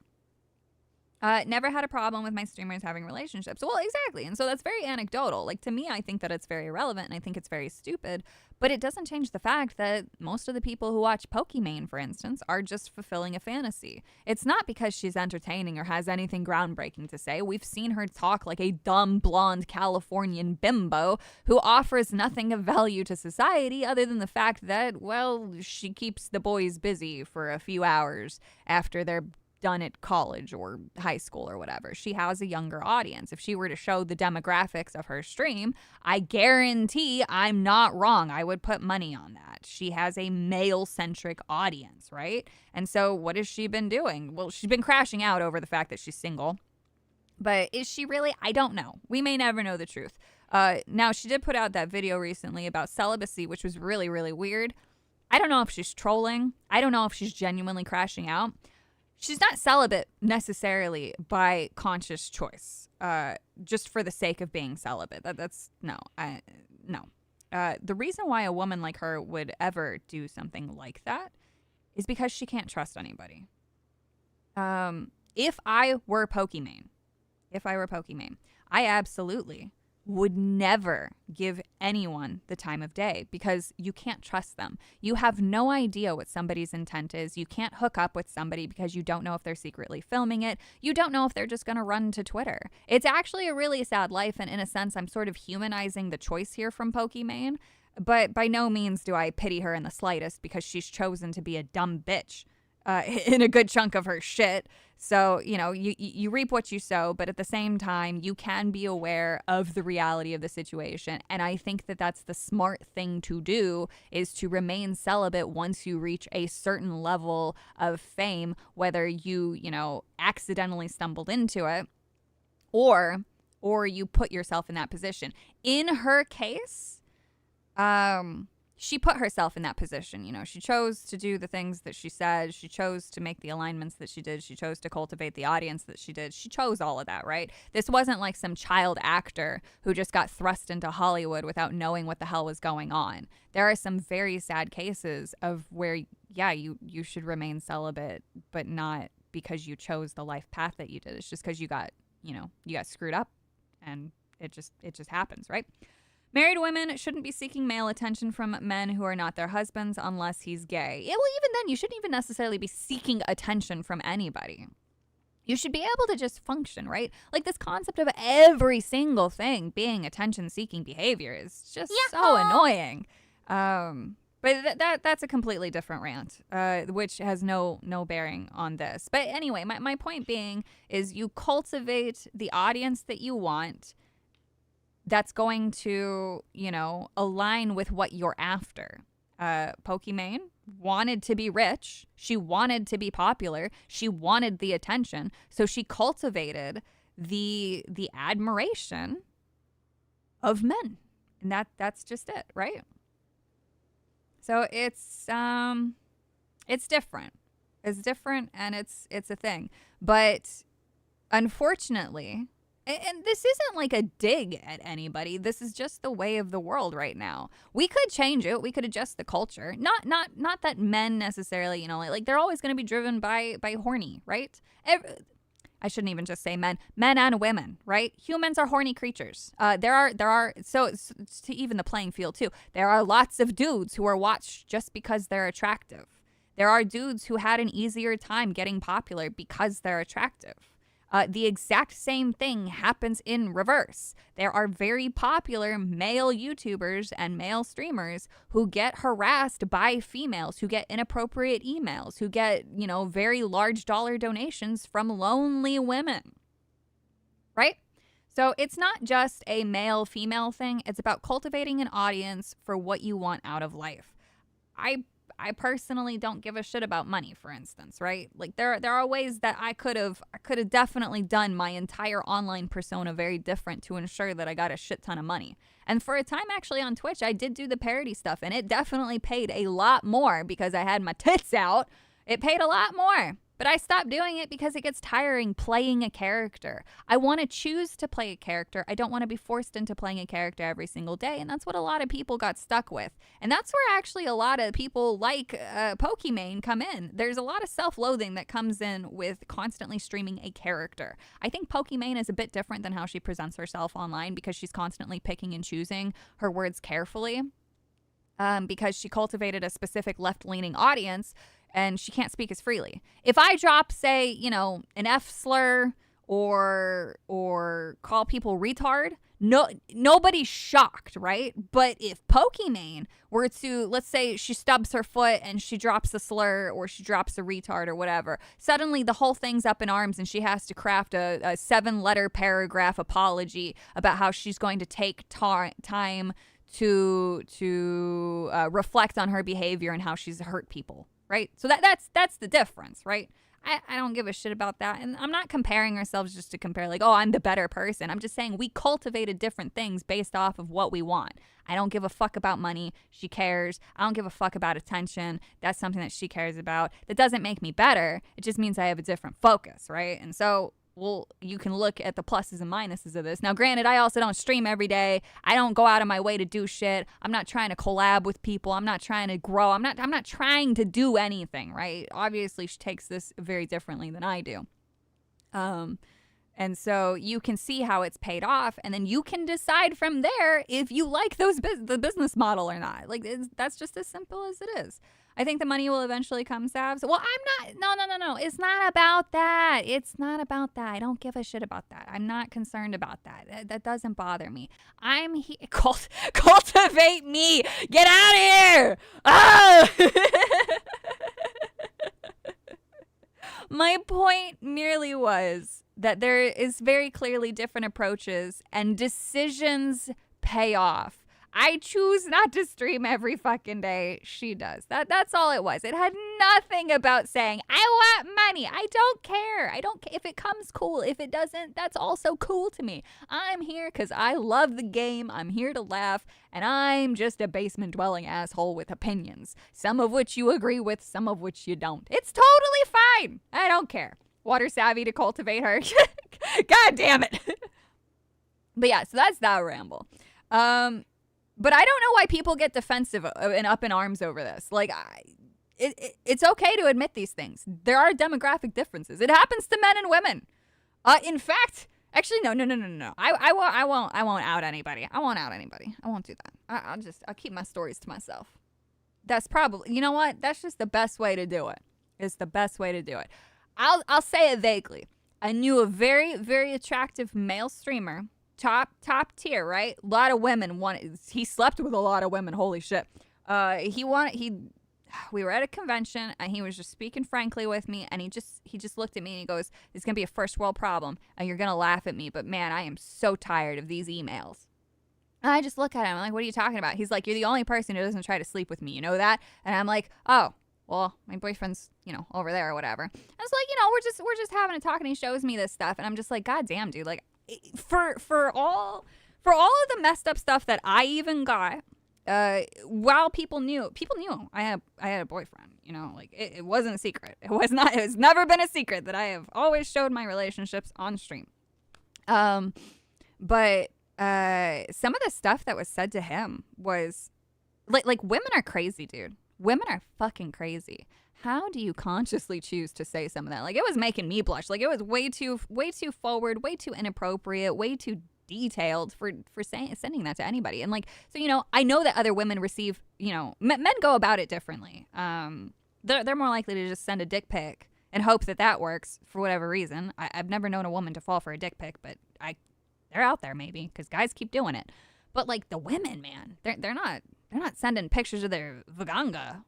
Never had a problem with my streamers having relationships. Well, exactly. And so that's very anecdotal. Like, to me, I think that it's very irrelevant and I think it's very stupid, but it doesn't change the fact that most of the people who watch Pokimane, for instance, are just fulfilling a fantasy. It's not because she's entertaining or has anything groundbreaking to say. We've seen her talk like a dumb, blonde Californian bimbo who offers nothing of value to society other than the fact that, well, she keeps the boys busy for a few hours after they're done at college or high school or whatever. She has a younger audience. If she were to show the demographics of her stream, I guarantee I'm not wrong. I would put money on that. She has a male-centric audience, right? And so what has she been doing? Well, she's been crashing out over the fact that she's single. But is she really? I don't know. We may never know the truth. Now, she did put out that video recently about celibacy, which was really, really weird. I don't know if she's trolling. I don't know if she's genuinely crashing out. She's not celibate necessarily by conscious choice, just for the sake of being celibate. No. The reason why a woman like her would ever do something like that is because she can't trust anybody. If I were Pokimane, I absolutely would never give anyone the time of day because you can't trust them. You have no idea what somebody's intent is. You can't hook up with somebody because you don't know if they're secretly filming it. You don't know if they're just going to run to Twitter. It's actually a really sad life, and in a sense, I'm sort of humanizing the choice here from Pokimane. But by no means do I pity her in the slightest because she's chosen to be a dumb bitch in a good chunk of her shit. So, you reap what you sow, but at the same time, you can be aware of the reality of the situation. And I think that that's the smart thing to do, is to remain celibate once you reach a certain level of fame, whether you accidentally stumbled into it or you put yourself in that position. In her case, she put herself in that position. She chose to do the things that she said. She chose to make the alignments that she did. She chose to cultivate the audience that she did. She chose all of that, right? This wasn't like some child actor who just got thrust into Hollywood without knowing what the hell was going on. There are some very sad cases of where, yeah, you should remain celibate, but not because you chose the life path that you did. It's just because you got screwed up, and it just happens, right? Married women shouldn't be seeking male attention from men who are not their husbands unless he's gay. Yeah, well, even then, you shouldn't even necessarily be seeking attention from anybody. You should be able to just function, right? Like, this concept of every single thing being attention-seeking behavior is just so annoying. But that's a completely different rant, which has no bearing on this. But anyway, my point being is you cultivate the audience that you want that's going to, align with what you're after. Pokimane wanted to be rich. She wanted to be popular. She wanted the attention. So she cultivated the admiration of men. And that's just it, right? So it's different. It's different, and it's a thing. But unfortunately, and this isn't like a dig at anybody. This is just the way of the world right now. We could change it. We could adjust the culture. Not that men necessarily, like they're always going to be driven by horny, right? I shouldn't even just say men and women, right? Humans are horny creatures. There are so it's to even the playing field too. There are lots of dudes who are watched just because they're attractive. There are dudes who had an easier time getting popular because they're attractive. The exact same thing happens in reverse. There are very popular male YouTubers and male streamers who get harassed by females, who get inappropriate emails, who get, very large dollar donations from lonely women. Right? So it's not just a male-female thing. It's about cultivating an audience for what you want out of life. I personally don't give a shit about money, for instance, right? Like there are ways that I could have definitely done my entire online persona very different to ensure that I got a shit ton of money. And for a time actually on Twitch, I did do the parody stuff, and it definitely paid a lot more because I had my tits out. It paid a lot more. But I stopped doing it because it gets tiring playing a character. I want to choose to play a character. I don't want to be forced into playing a character every single day. And that's what a lot of people got stuck with. And that's where actually a lot of people like Pokimane come in. There's a lot of self-loathing that comes in with constantly streaming a character. I think Pokimane is a bit different than how she presents herself online because she's constantly picking and choosing her words carefully. Because she cultivated a specific left-leaning audience, and she can't speak as freely. If I drop, say, an F slur or call people retard, nobody's shocked, right? But if Pokimane were to, let's say she stubs her foot and she drops a slur or she drops a retard or whatever, suddenly the whole thing's up in arms and she has to craft a 7-letter paragraph apology about how she's going to take time to reflect on her behavior and how she's hurt people. Right? So that's the difference, right? I don't give a shit about that. And I'm not comparing ourselves just to compare like, oh, I'm the better person. I'm just saying we cultivated different things based off of what we want. I don't give a fuck about money. She cares. I don't give a fuck about attention. That's something that she cares about. That doesn't make me better. It just means I have a different focus, right? And so you can look at the pluses and minuses of this. Now, granted, I also don't stream every day. I don't go out of my way to do shit. I'm not trying to collab with people. I'm not trying to grow. I'm not trying to do anything, right? Obviously, she takes this very differently than I do. And so you can see how it's paid off, and then you can decide from there if you like the business model or not. Like, that's just as simple as it is. I think the money will eventually come, Savs. Well, I'm not. No. It's not about that. It's not about that. I don't give a shit about that. I'm not concerned about that. That doesn't bother me. I'm here. Cultivate me. Get out of here. Ah! My point merely was that there is very clearly different approaches and decisions pay off. I choose not to stream every fucking day. She does. That's all it was. It had nothing about saying, I want money. I don't care. I don't care. If it comes, cool. If it doesn't, that's also cool to me. I'm here because I love the game. I'm here to laugh. And I'm just a basement-dwelling asshole with opinions. Some of which you agree with, some of which you don't. It's totally fine. I don't care. Water savvy to cultivate her. God damn it. But yeah, so that's that ramble. But I don't know why people get defensive and up in arms over this. Like, it's okay to admit these things. There are demographic differences. It happens to men and women. In fact, actually, no. I won't out anybody. I won't do that. I'll keep my stories to myself. That's probably, you know what? That's just the best way to do it. It's the best way to do it. I'll say it vaguely. I knew a very, very attractive male streamer. Top tier, right? A lot of women wanted. He slept with a lot of women. Holy shit. We were at a convention and he was just speaking frankly with me, and he just looked at me and he goes, "It's gonna be a first world problem, and you're gonna laugh at me, but man, I am so tired of these emails." And I just look at him. I'm like, "What are you talking about?" He's like, "You're the only person who doesn't try to sleep with me. You know that?" And I'm like, "Oh, well, my boyfriend's, over there or whatever." I was like, we're just having a talk, and he shows me this stuff, and I'm just like, God damn, dude, like. For all of the messed up stuff that I even got, while people knew I had a boyfriend, like it wasn't a secret. It's never been a secret that I have always showed my relationships on stream. But some of the stuff that was said to him was like women are crazy, dude. Women are fucking crazy. How do you consciously choose to say some of that? Like, it was making me blush. Like, it was way too forward, way too inappropriate, way too detailed for sending that to anybody. And like, so, I know that other women receive, men go about it differently. They're more likely to just send a dick pic and hope that works for whatever reason. I've never known a woman to fall for a dick pic, but they're out there maybe because guys keep doing it. But like the women, man, they're not sending pictures of their vaganga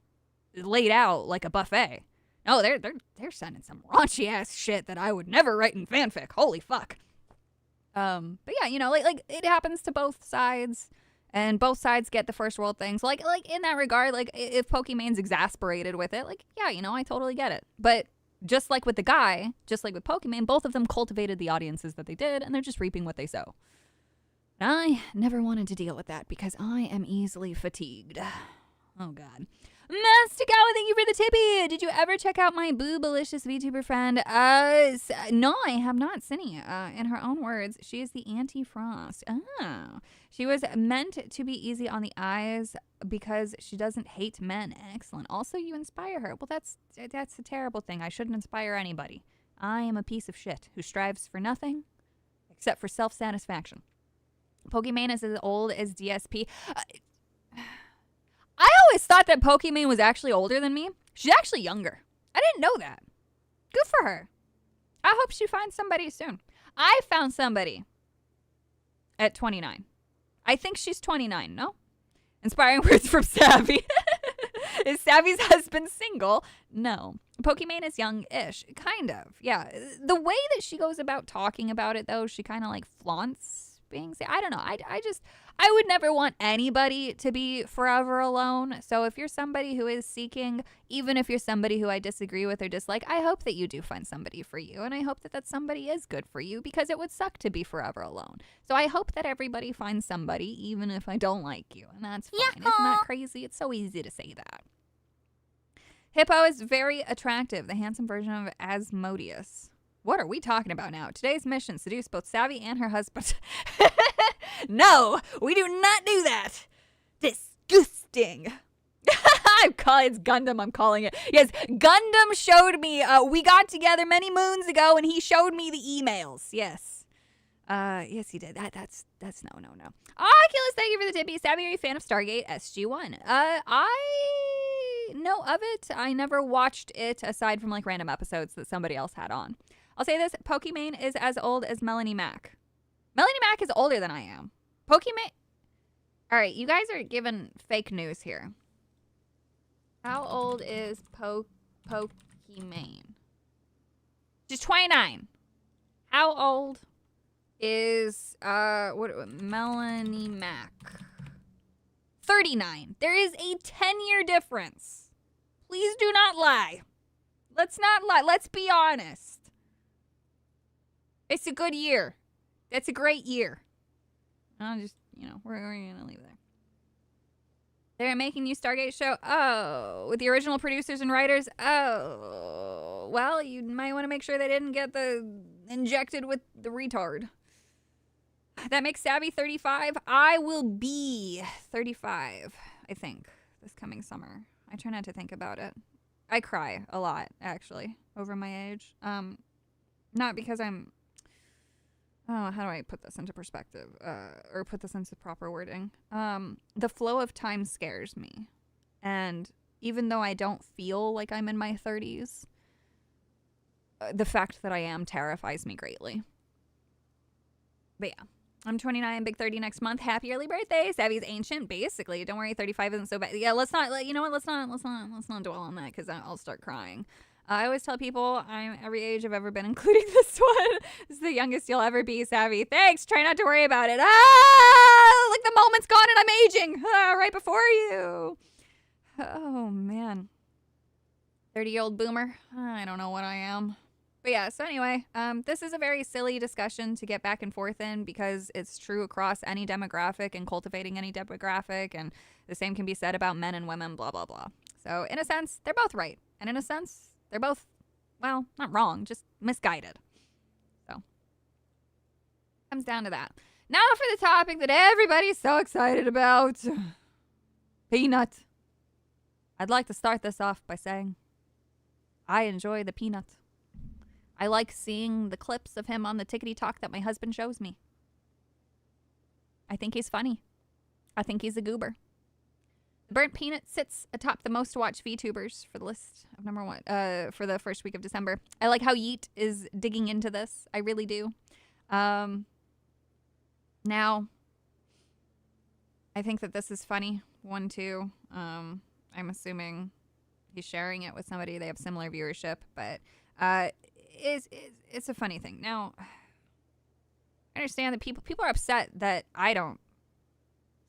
laid out like a buffet. No, they're sending some raunchy ass shit that I would never write in fanfic. Holy fuck. But yeah, like it happens to both sides, and both sides get the first world things. Like in that regard, like if Pokemon's exasperated with it, like yeah, I totally get it. But just like with the guy, just like with Pokemon, both of them cultivated the audiences that they did, and they're just reaping what they sow. And I never wanted to deal with that because I am easily fatigued. Oh god. Masticawa, thank you for the tippy. Did you ever check out my boobalicious VTuber friend? No, I have not, Cindy. In her own words, she is the anti-Frost. Oh. She was meant to be easy on the eyes because she doesn't hate men. Excellent. Also, you inspire her. Well, that's a terrible thing. I shouldn't inspire anybody. I am a piece of shit who strives for nothing except for self-satisfaction. Pokemon is as old as DSP. I always thought that Pokemon was actually older than me. She's actually younger. I didn't know that. Good for her. I hope she finds somebody soon. I found somebody at 29. I think she's 29, no? Inspiring words from Savvy. Is Savvy's husband single? No. Pokemon is young-ish. Kind of, yeah. The way that she goes about talking about it, though, she kind of like flaunts being, I don't know. I would never want anybody to be forever alone. So if you're somebody who is seeking, even if you're somebody who I disagree with or dislike, I hope that you do find somebody for you. And I hope that somebody is good for you, because it would suck to be forever alone. So I hope that everybody finds somebody, even if I don't like you. And that's fine. Isn't that crazy? It's so easy to say that. Hippo is very attractive. The handsome version of Asmodeus. What are we talking about now? Today's mission, seduce both Savvy and her husband. No, we do not do that. Disgusting. It's Gundam, I'm calling it. Yes, Gundam showed me, we got together many moons ago, and he showed me the emails. Yes. Yes, he did. That's no. Oculus, thank you for the tippy. Savvy, are you a fan of Stargate SG-1? know of it. I never watched it aside from like random episodes that somebody else had on. I'll say this, Pokimane is as old as Melanie Mac. Melanie Mac is older than I am. Pokimane. All right, you guys are giving fake news here. How old is Pokimane? She's 29. How old is Melanie Mac? 39. There is a 10-year difference. Please do not lie. Let's not lie. Let's be honest. It's a good year. That's a great year. I'll just, we're going to leave it there. They're making new Stargate show. Oh, with the original producers and writers. Oh, well, you might want to make sure they didn't get injected with the retard. That makes Savvy 35. I will be 35, I think, this coming summer. I try not to think about it. I cry a lot, actually, over my age. Not because I'm... Oh, how do I put this into perspective? Or put this into proper wording? The flow of time scares me. And even though I don't feel like I'm in my 30s, the fact that I am terrifies me greatly. But yeah, I'm 29, big 30 next month. Happy early birthday. Savvy's ancient, basically. Don't worry, 35 isn't so bad. Yeah, let's not, you know what? Let's not dwell on that because I'll start crying. I always tell people I'm every age I've ever been, including this one. This is the youngest you'll ever be, Savvy. Thanks. Try not to worry about it. Like the moment's gone and I'm aging right before you. Oh, man. 30-year-old boomer. I don't know what I am. But yeah, so anyway, this is a very silly discussion to get back and forth in because it's true across any demographic and cultivating any demographic. And the same can be said about men and women, blah, blah, blah. So in a sense, they're both right. And in a sense, they're both, well, not wrong, just misguided. So, comes down to that. Now for the topic that everybody's so excited about. Peanut. I'd like to start this off by saying I enjoy the Peanut. I like seeing the clips of him on the Tickety Talk that my husband shows me. I think he's funny. I think he's a goober. Burnt Peanut sits atop the most watched VTubers for the list of number one for the first week of December. I like how Yeet is digging into this. I really do. Now, I think that this is funny. 1, 2. I'm assuming he's sharing it with somebody. They have similar viewership, but it's a funny thing. Now, I understand that people are upset that I don't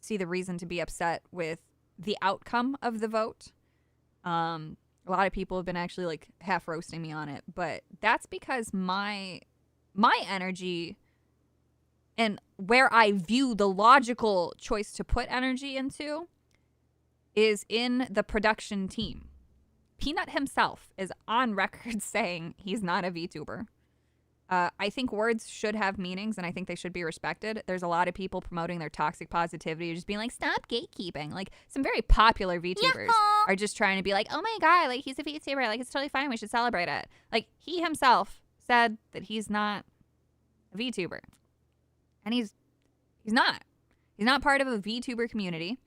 see the reason to be upset with the outcome of the vote. A lot of people have been actually like half roasting me on it, but that's because my energy and where I view the logical choice to put energy into is in the production team. Peanut himself is on record saying he's not a VTuber. I think words should have meanings, and I think they should be respected. There's a lot of people promoting their toxic positivity, just being like, stop gatekeeping. Like, some very popular VTubers are just trying to be like, oh my God, like, he's a VTuber. Like, it's totally fine. We should celebrate it. Like, he himself said that he's not a VTuber. And he's not. He's not part of a VTuber community.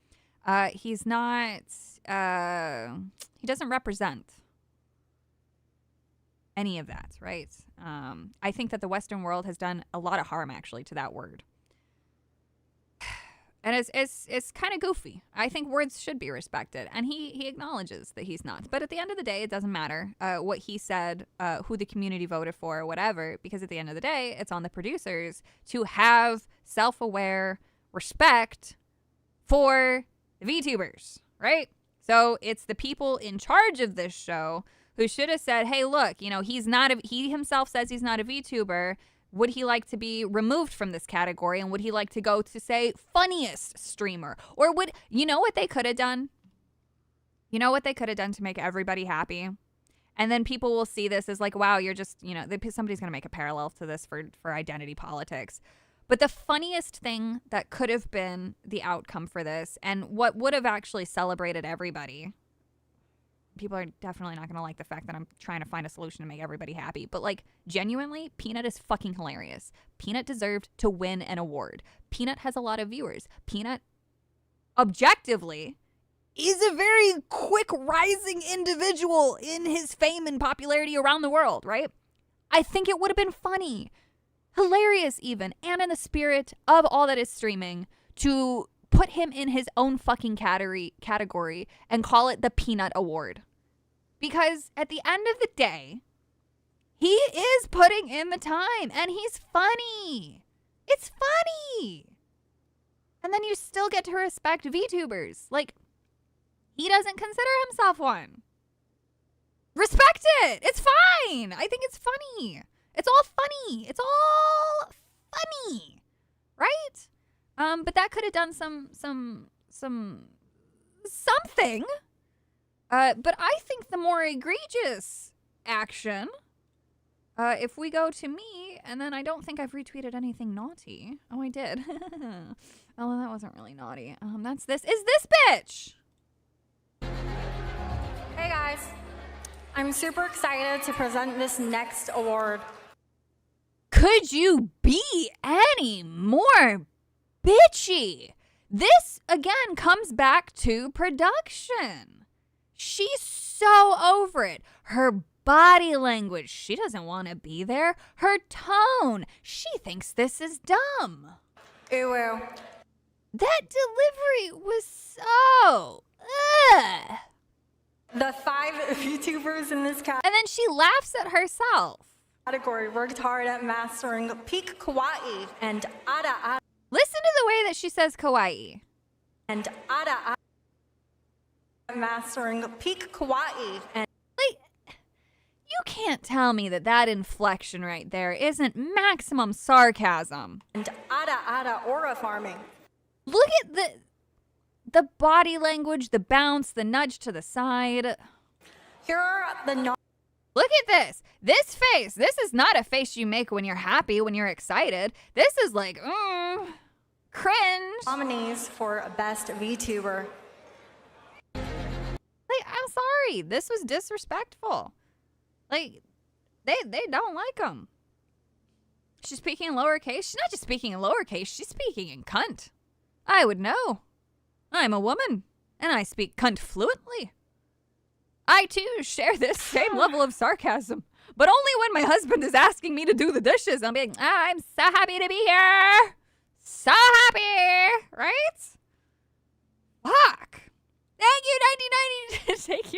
He's not, he doesn't represent any of that, right? I think that the Western world has done a lot of harm, actually, to that word. And it's kind of goofy. I think words should be respected. And he acknowledges that he's not. But at the end of the day, it doesn't matter what he said, who the community voted for, or whatever. Because at the end of the day, it's on the producers to have self-aware respect for the VTubers, right? So it's the people in charge of this show who should have said, hey, look, he himself says he's not a VTuber. Would he like to be removed from this category? And would he like to go to, say, funniest streamer? Or you know what they could have done? You know what they could have done to make everybody happy? And then people will see this as like, wow, you're just, somebody's going to make a parallel to this for identity politics. But the funniest thing that could have been the outcome for this, and what would have actually celebrated everybody, people are definitely not going to like the fact that I'm trying to find a solution to make everybody happy. But, like, genuinely, Peanut is fucking hilarious. Peanut deserved to win an award. Peanut has a lot of viewers. Peanut, objectively, is a very quick rising individual in his fame and popularity around the world, right? I think it would have been funny, hilarious even, and in the spirit of all that is streaming, to put him in his own fucking category and call it the Peanut Award. Because at the end of the day, he is putting in the time and he's funny. It's funny. And then you still get to respect VTubers. Like, he doesn't consider himself one. Respect it. It's fine. I think it's funny. It's all funny. It's all funny. Right? But that could have done something. But I think the more egregious action, if we go to me, and then I don't think I've retweeted anything naughty. Oh, I did. Oh, well, that wasn't really naughty. That's this. Is this bitch? Hey guys, I'm super excited to present this next award. Could you be any more bitchy? This, again, comes back to production. She's so over it. Her body language, she doesn't want to be there. Her tone, she thinks this is dumb. Ooh. That delivery was so... Ugh. The 5 VTubers in this And then she laughs at herself. category worked hard at mastering peak kawaii and ara Listen to the way that she says kawaii. and ara mastering peak kawaii and Like, you can't tell me that that inflection right there isn't maximum sarcasm. ara aura farming. Look at the body language, the bounce, the nudge to the side. Here are the Look at this. This face. This is not a face you make when you're happy, when you're excited. This is like, cringe. nominees for Best VTuber. Like, I'm sorry. This was disrespectful. Like, they don't like him. She's speaking in lowercase. She's not just speaking in lowercase. She's speaking in cunt. I would know. I'm a woman, and I speak cunt fluently. I, too, share this same level of sarcasm, but only when my husband is asking me to do the dishes. I'm being, I'm so happy to be here. So happy, right? Fuck. Thank you,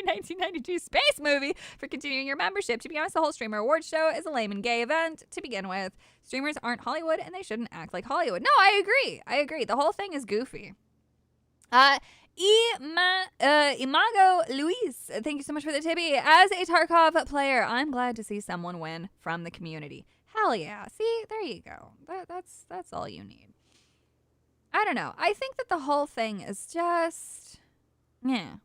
1992 Space Movie, for continuing your membership. To be honest, the whole Streamer Awards show is a lame and gay event to begin with. Streamers aren't Hollywood, and they shouldn't act like Hollywood. No, I agree. The whole thing is goofy. Imago Luis, thank you so much for the tibby. As a Tarkov player, I'm glad to see someone win from the community. Hell yeah. See, there you go. That's all you need. I don't know. I think that the whole thing is just... yeah.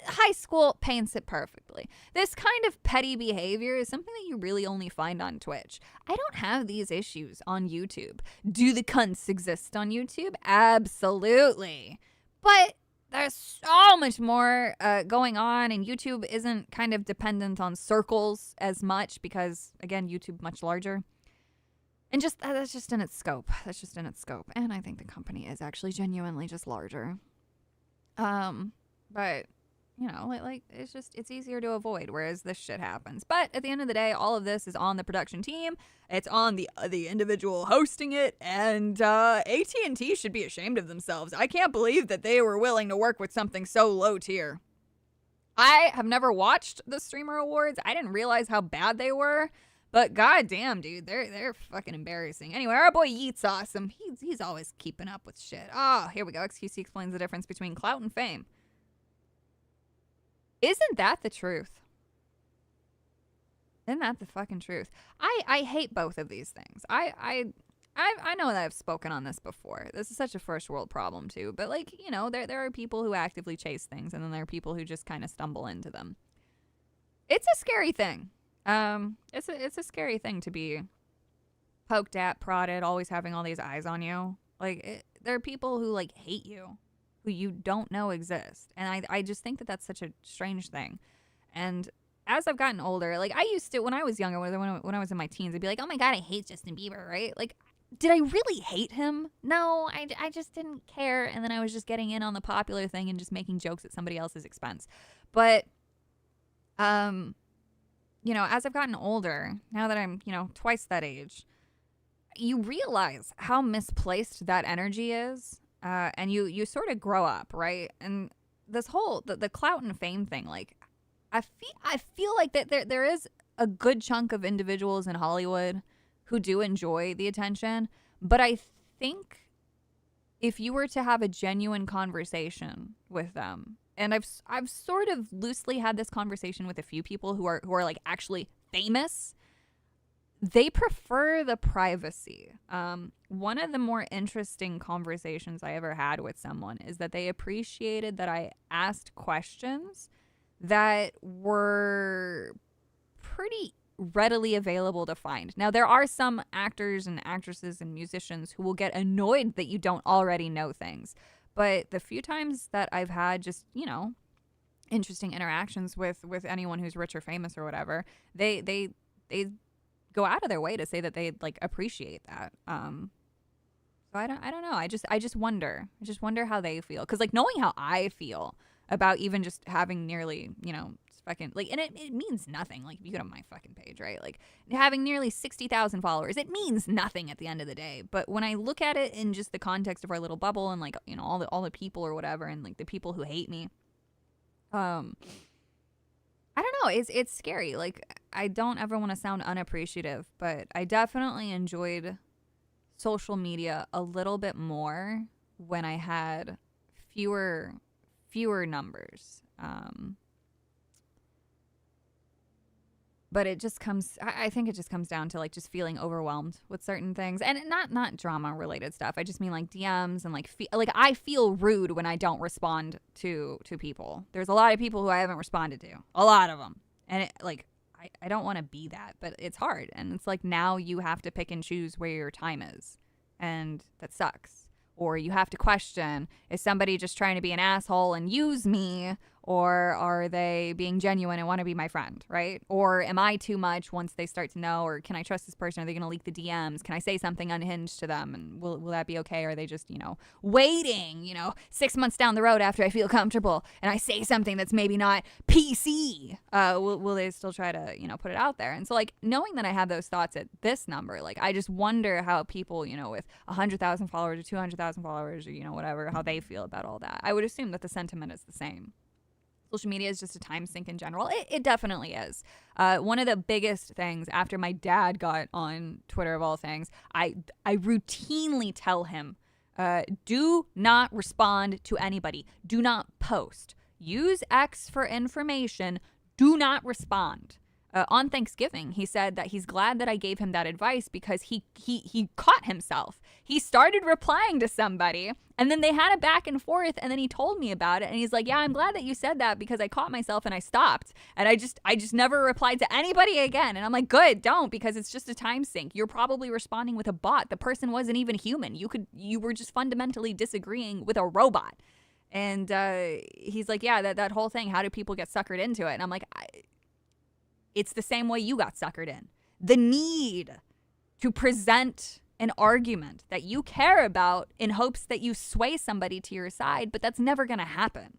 High school paints it perfectly. This kind of petty behavior is something that you really only find on Twitch. I don't have these issues on YouTube. Do the cunts exist on YouTube? Absolutely. But there's so much more going on, and YouTube isn't kind of dependent on circles as much because, again, YouTube much larger. And just that's just in its scope. And I think the company is actually genuinely just larger. But, you know, like it's easier to avoid, whereas this shit happens. But at the end of the day, all of this is on the production team. It's on the individual hosting it, and AT&T should be ashamed of themselves. I can't believe that they were willing to work with something so low tier. I have never watched the Streamer Awards. I didn't realize how bad they were. But goddamn, dude, they're fucking embarrassing. Anyway, our boy Yeet's awesome. He's always keeping up with shit. Oh, here we go. XQC explains the difference between clout and fame. Isn't that the truth? Isn't that the fucking truth? I hate both of these things. I know that I've spoken on this before. This is such a first world problem too. But like, you know, there are people who actively chase things, and then there are people who just kind of stumble into them. It's a scary thing. It's a scary thing to be poked at, prodded, always having all these eyes on you. Like, there are people who like hate you, who you don't know exist. And I just think that that's such a strange thing. And as I've gotten older, like I used to, when I was younger, when I was in my teens, I'd be like, oh my God, I hate Justin Bieber, right? Like, did I really hate him? No, I just didn't care. And then I was just getting in on the popular thing and just making jokes at somebody else's expense. But, you know, as I've gotten older, now that I'm, you know, twice that age, you realize how misplaced that energy is. And you sort of grow up, right? And this whole, the clout and fame thing, like, I feel like that there is a good chunk of individuals in Hollywood who do enjoy the attention. But I think if you were to have a genuine conversation with them, and I've sort of loosely had this conversation with a few people who are like actually famous, they prefer the privacy. One of the more interesting conversations I ever had with someone is that they appreciated that I asked questions that were pretty readily available to find. Now, there are some actors and actresses and musicians who will get annoyed that you don't already know things. But the few times that I've had just, you know, interesting interactions with anyone who's rich or famous or whatever, they go out of their way to say that they like appreciate that. So I don't know. I just wonder. I just wonder how they feel. Cause like knowing how I feel about even just having nearly, you know, fucking like, and it means nothing. Like if you go to my fucking page, right? Like having nearly 60,000 followers, it means nothing at the end of the day. But when I look at it in just the context of our little bubble and like, you know, all the people or whatever, and like the people who hate me, I don't know. It's scary. Like I don't ever want to sound unappreciative, but I definitely enjoyed social media a little bit more when I had fewer numbers. But it just comes, I think it just comes down to like just feeling overwhelmed with certain things, and not drama related stuff. I just mean like DMs and like I feel rude when I don't respond to people. There's a lot of people who I haven't responded to, a lot of them. And it, like, I don't want to be that, but it's hard. And it's like now you have to pick and choose where your time is, and that sucks. Or you have to question, is somebody just trying to be an asshole and use me? Or are they being genuine and want to be my friend, right? Or am I too much once they start to know? Or can I trust this person? Are they going to leak the DMs? Can I say something unhinged to them? And will that be okay? Or are they just, you know, waiting, you know, 6 months down the road after I feel comfortable and I say something that's maybe not PC? Will they still try to, you know, put it out there? And so, like, knowing that I have those thoughts at this number, like, I just wonder how people, you know, with 100,000 followers or 200,000 followers or, you know, whatever, how they feel about all that. I would assume that the sentiment is the same. Social media is just a time sink in general. It definitely is. One of the biggest things after my dad got on Twitter of all things, I routinely tell him, do not respond to anybody. Do not post. Use X for information. Do not respond. On Thanksgiving, he said that he's glad that I gave him that advice because he caught himself. He started replying to somebody, and then they had a back and forth, and then he told me about it, and he's like, yeah, I'm glad that you said that because I caught myself and I stopped, and I just never replied to anybody again. And I'm like, good, don't, because it's just a time sink. You're probably responding with a bot. The person wasn't even human. You were just fundamentally disagreeing with a robot. And he's like, yeah, that whole thing, how do people get suckered into it? And I'm like, it's the same way you got suckered in. The need to present an argument that you care about in hopes that you sway somebody to your side, but that's never going to happen.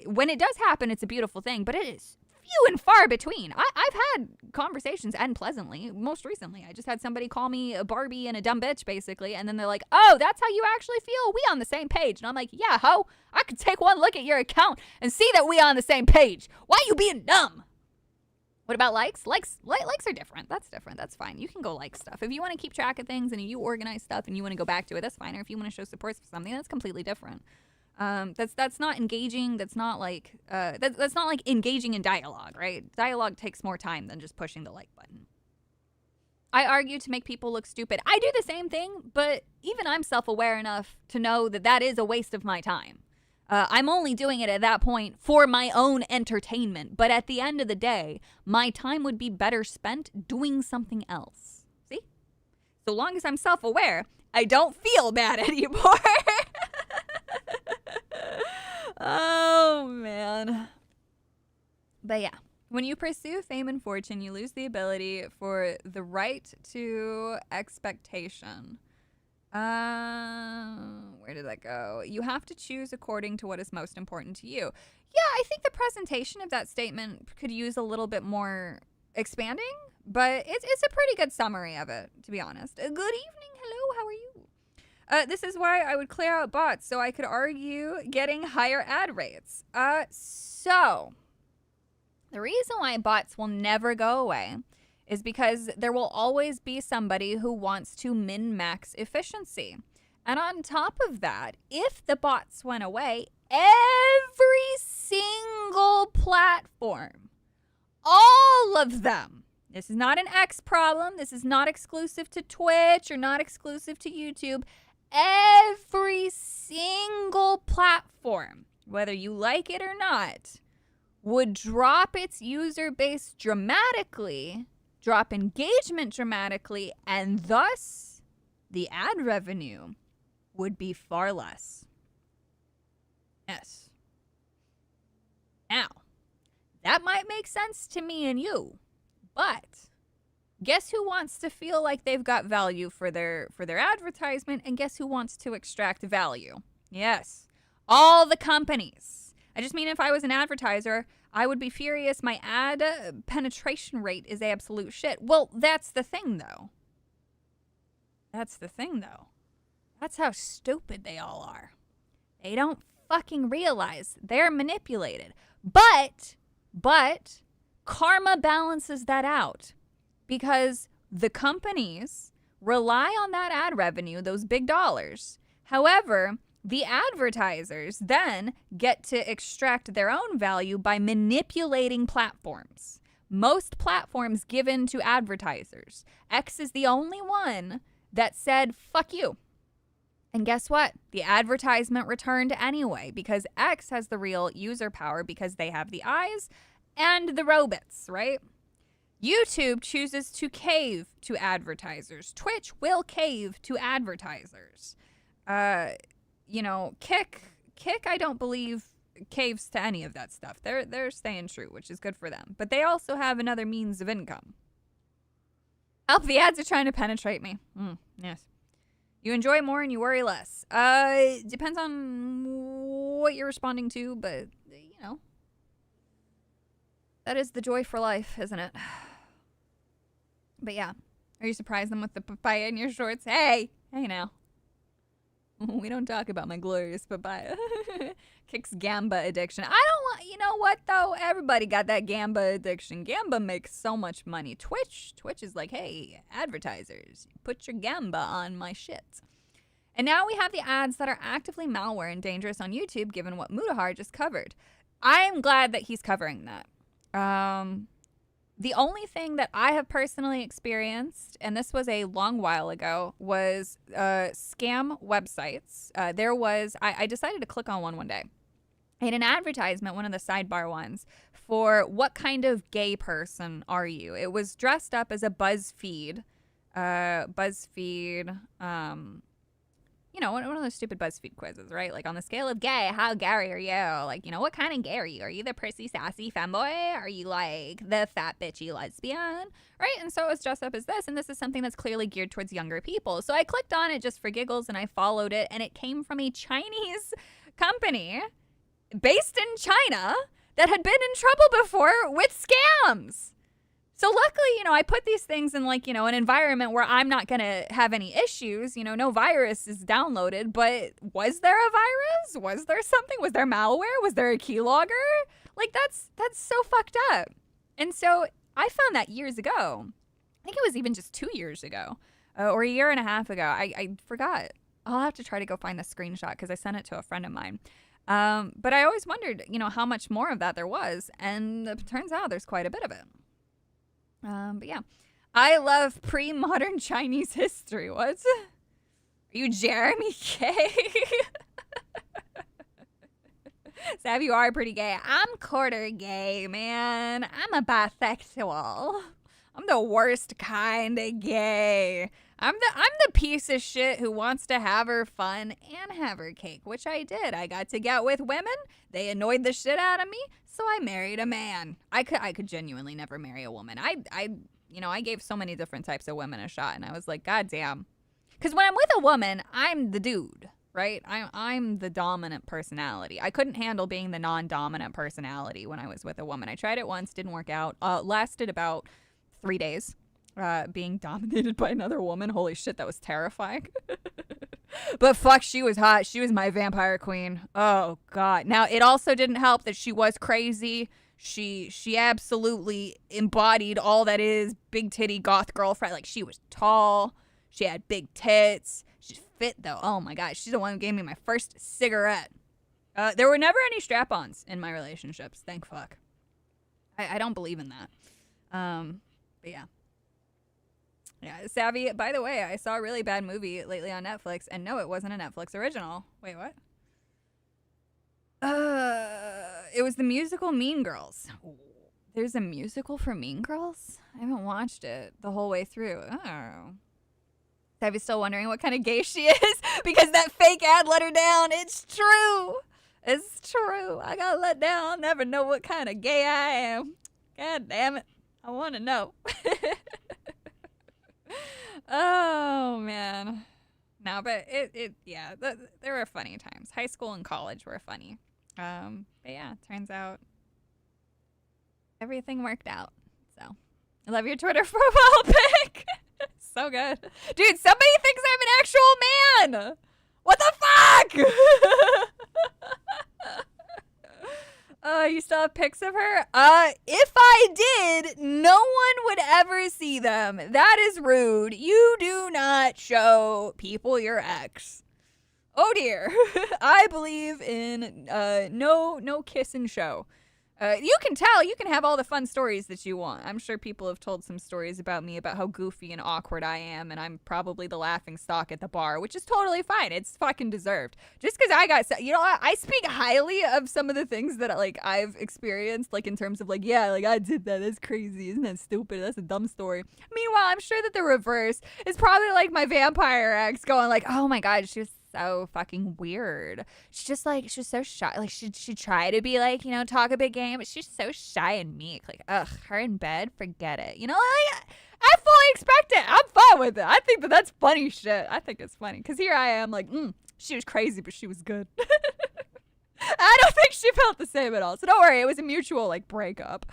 When it does happen, it's a beautiful thing, but it is few and far between. I've had conversations end pleasantly. Most recently, I just had somebody call me a Barbie and a dumb bitch, basically, and then they're like, oh, that's how you actually feel? We on the same page. And I'm like, yeah, ho, I could take one look at your account and see that we on the same page. Why you being dumb? What about likes? Likes are different. That's different. That's fine. You can go like stuff. If you want to keep track of things and you organize stuff and you want to go back to it, that's fine. Or if you want to show support for something, that's completely different. That's not engaging. That's not like that's not like engaging in dialogue, right? Dialogue takes more time than just pushing the like button. I argue to make people look stupid. I do the same thing, but even I'm self-aware enough to know that that is a waste of my time. I'm only doing it at that point for my own entertainment. But at the end of the day, my time would be better spent doing something else. See? So long as I'm self-aware, I don't feel bad anymore. Oh, man. But yeah, When you pursue fame and fortune, you lose the ability for the right to expectation. Where did that go? You have to choose according to what is most important to you. Yeah, I think the presentation of that statement could use a little bit more expanding, but it's a pretty good summary of it, to be honest. Good evening. Hello, how are you? This is why I would clear out bots so I could argue getting higher ad rates. So the reason why bots will never go away is because there will always be somebody who wants to min-max efficiency. And on top of that, if the bots went away, every single platform, all of them, this is not an X problem, this is not exclusive to Twitch or not exclusive to YouTube, every single platform, whether you like it or not, would drop its user base dramatically, drop engagement dramatically, and thus the ad revenue would be far less. Yes. Now, that might make sense to me and you, but guess who wants to feel like they've got value for their advertisement, and guess who wants to extract value? Yes, all the companies. I just mean if I was an advertiser, I would be furious my ad penetration rate is absolute shit. Well, that's the thing, though. That's how stupid they all are. They don't fucking realize they're manipulated. But karma balances that out because the companies rely on that ad revenue, those big dollars. However, the advertisers then get to extract their own value by manipulating platforms. Most platforms give in to advertisers. X is the only one that said, fuck you. And guess what? The advertisement returned anyway because X has the real user power because they have the eyes and the robots, right? YouTube chooses to cave to advertisers. Twitch will cave to advertisers. Kick, I don't believe caves to any of that stuff. They're staying true, which is good for them. But they also have another means of income. Help, the ads are trying to penetrate me. Yes. You enjoy more and you worry less. Depends on what you're responding to, but, that is the joy for life, isn't it? But yeah. Are you surprising them with the papaya in your shorts? Hey now. We don't talk about my glorious papaya. Kicks Gamba addiction. I don't want, you know what though? Everybody got that Gamba addiction. Gamba makes so much money. Twitch is like, hey, advertisers, put your Gamba on my shit. And now we have the ads that are actively malware and dangerous on YouTube, given what Mutahar just covered. I'm glad that he's covering that. The only thing that I have personally experienced, and this was a long while ago, was scam websites. I decided to click on one day. I had an advertisement, one of the sidebar ones, for what kind of gay person are you? It was dressed up as a BuzzFeed, one of those stupid BuzzFeed quizzes, right? Like on the scale of gay, how gay are you? Like, what kind of gay are you? Are you the prissy, sassy femboy? Are you like the fat, bitchy lesbian? Right? And so it was dressed up as this, and this is something that's clearly geared towards younger people. So I clicked on it just for giggles, and I followed it, and it came from a Chinese company based in China that had been in trouble before with scams. So luckily, I put these things in an environment where I'm not going to have any issues. No virus is downloaded, but was there a virus? Was there something? Was there malware? Was there a keylogger? That's so fucked up. And so I found that years ago. I think it was even just 2 years ago or a year and a half ago. I forgot. I'll have to try to go find the screenshot because I sent it to a friend of mine. But I always wondered, how much more of that there was. And it turns out there's quite a bit of it. But yeah, I love pre-modern Chinese history. What? Are you Jeremy K? Sav, you are pretty gay. I'm quarter gay, man. I'm a bisexual. I'm the worst kind of gay. I'm the piece of shit who wants to have her fun and have her cake, which I did. I got to get with women. They annoyed the shit out of me, so I married a man. I could genuinely never marry a woman. I gave so many different types of women a shot, and I was like, God damn. Because when I'm with a woman, I'm the dude, right? I'm the dominant personality. I couldn't handle being the non-dominant personality when I was with a woman. I tried it once, didn't work out. Lasted about 3 days. Being dominated by another woman. Holy shit, that was terrifying. But fuck, she was hot. She was my vampire queen. Oh god. Now, it also didn't help that she was crazy. She absolutely embodied all that is big titty goth girlfriend. Like, she was tall. She had big tits. She's fit though. Oh my god, she's the one who gave me my first cigarette. There were never any strap-ons in my relationships. Thank fuck. I don't believe in that. But yeah. Yeah, Savvy, by the way, I saw a really bad movie lately on Netflix, and no, it wasn't a Netflix original. Wait, what? It was the musical Mean Girls. There's a musical for Mean Girls? I haven't watched it the whole way through. Oh. Savvy's still wondering what kind of gay she is because that fake ad let her down. It's true. It's true. I got let down. I'll never know what kind of gay I am. God damn it. I want to know. Oh man, no, but yeah, there were funny times. High school and college were funny. But yeah, turns out everything worked out. So, I love your Twitter profile pic. So good, dude. Somebody thinks I'm an actual man. What the fuck? You still have pics of her? If I did, no one would ever see them. That is rude. You do not show people your ex. Oh dear. I believe in no kiss and show. You can tell. You can have all the fun stories that you want. I'm sure people have told some stories about me, about how goofy and awkward I am, and I'm probably the laughing stock at the bar, which is totally fine. It's fucking deserved. Just because I got, I speak highly of some of the things that, like, I've experienced, like, in terms of, like, yeah, like, I did that. That's crazy. Isn't that stupid? That's a dumb story. Meanwhile, I'm sure that the reverse is probably, like, my vampire ex going, like, oh my God, she was so fucking weird. She's so shy. Like, she try to be like, talk a big game, but she's so shy and meek. Like, ugh, her in bed, forget it. Like, I fully expect it. I'm fine with it. I think that's funny shit. I think it's funny. Because here I am, like, she was crazy, but she was good. I don't think she felt the same at all. So don't worry. It was a mutual, like, breakup.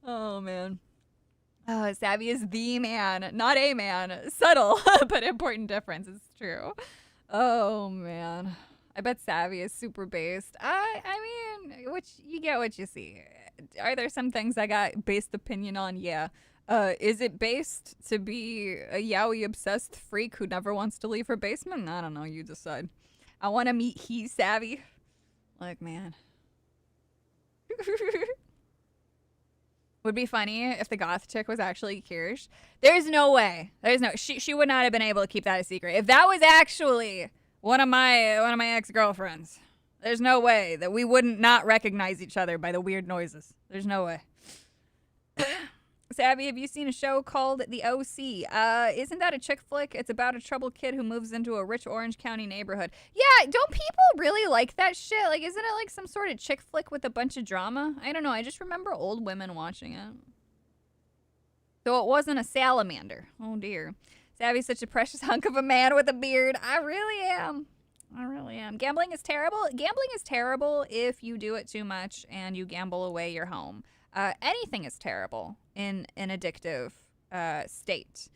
Oh, man. Oh, Savvy is the man, not a man. Subtle, but important difference. It's true. Oh, man. I bet Savvy is super based. I mean, you get what you see. Are there some things I got based opinion on? Yeah. Is it based to be a yaoi-obsessed freak who never wants to leave her basement? I don't know. You decide. I want to meet Savvy. Like, man. Would be funny if the goth chick was actually Kirsch. There's no way. She would not have been able to keep that a secret. If that was actually one of my ex-girlfriends, there's no way that we wouldn't not recognize each other by the weird noises. There's no way. Savvy, have you seen a show called The OC? Isn't that a chick flick? It's about a troubled kid who moves into a rich Orange County neighborhood. Yeah, don't people really like that shit? Like, isn't it like some sort of chick flick with a bunch of drama? I don't know. I just remember old women watching it. So it wasn't a salamander. Oh, dear. Savvy's such a precious hunk of a man with a beard. I really am. Gambling is terrible. Gambling is terrible if you do it too much and you gamble away your home. Anything is terrible in an addictive state.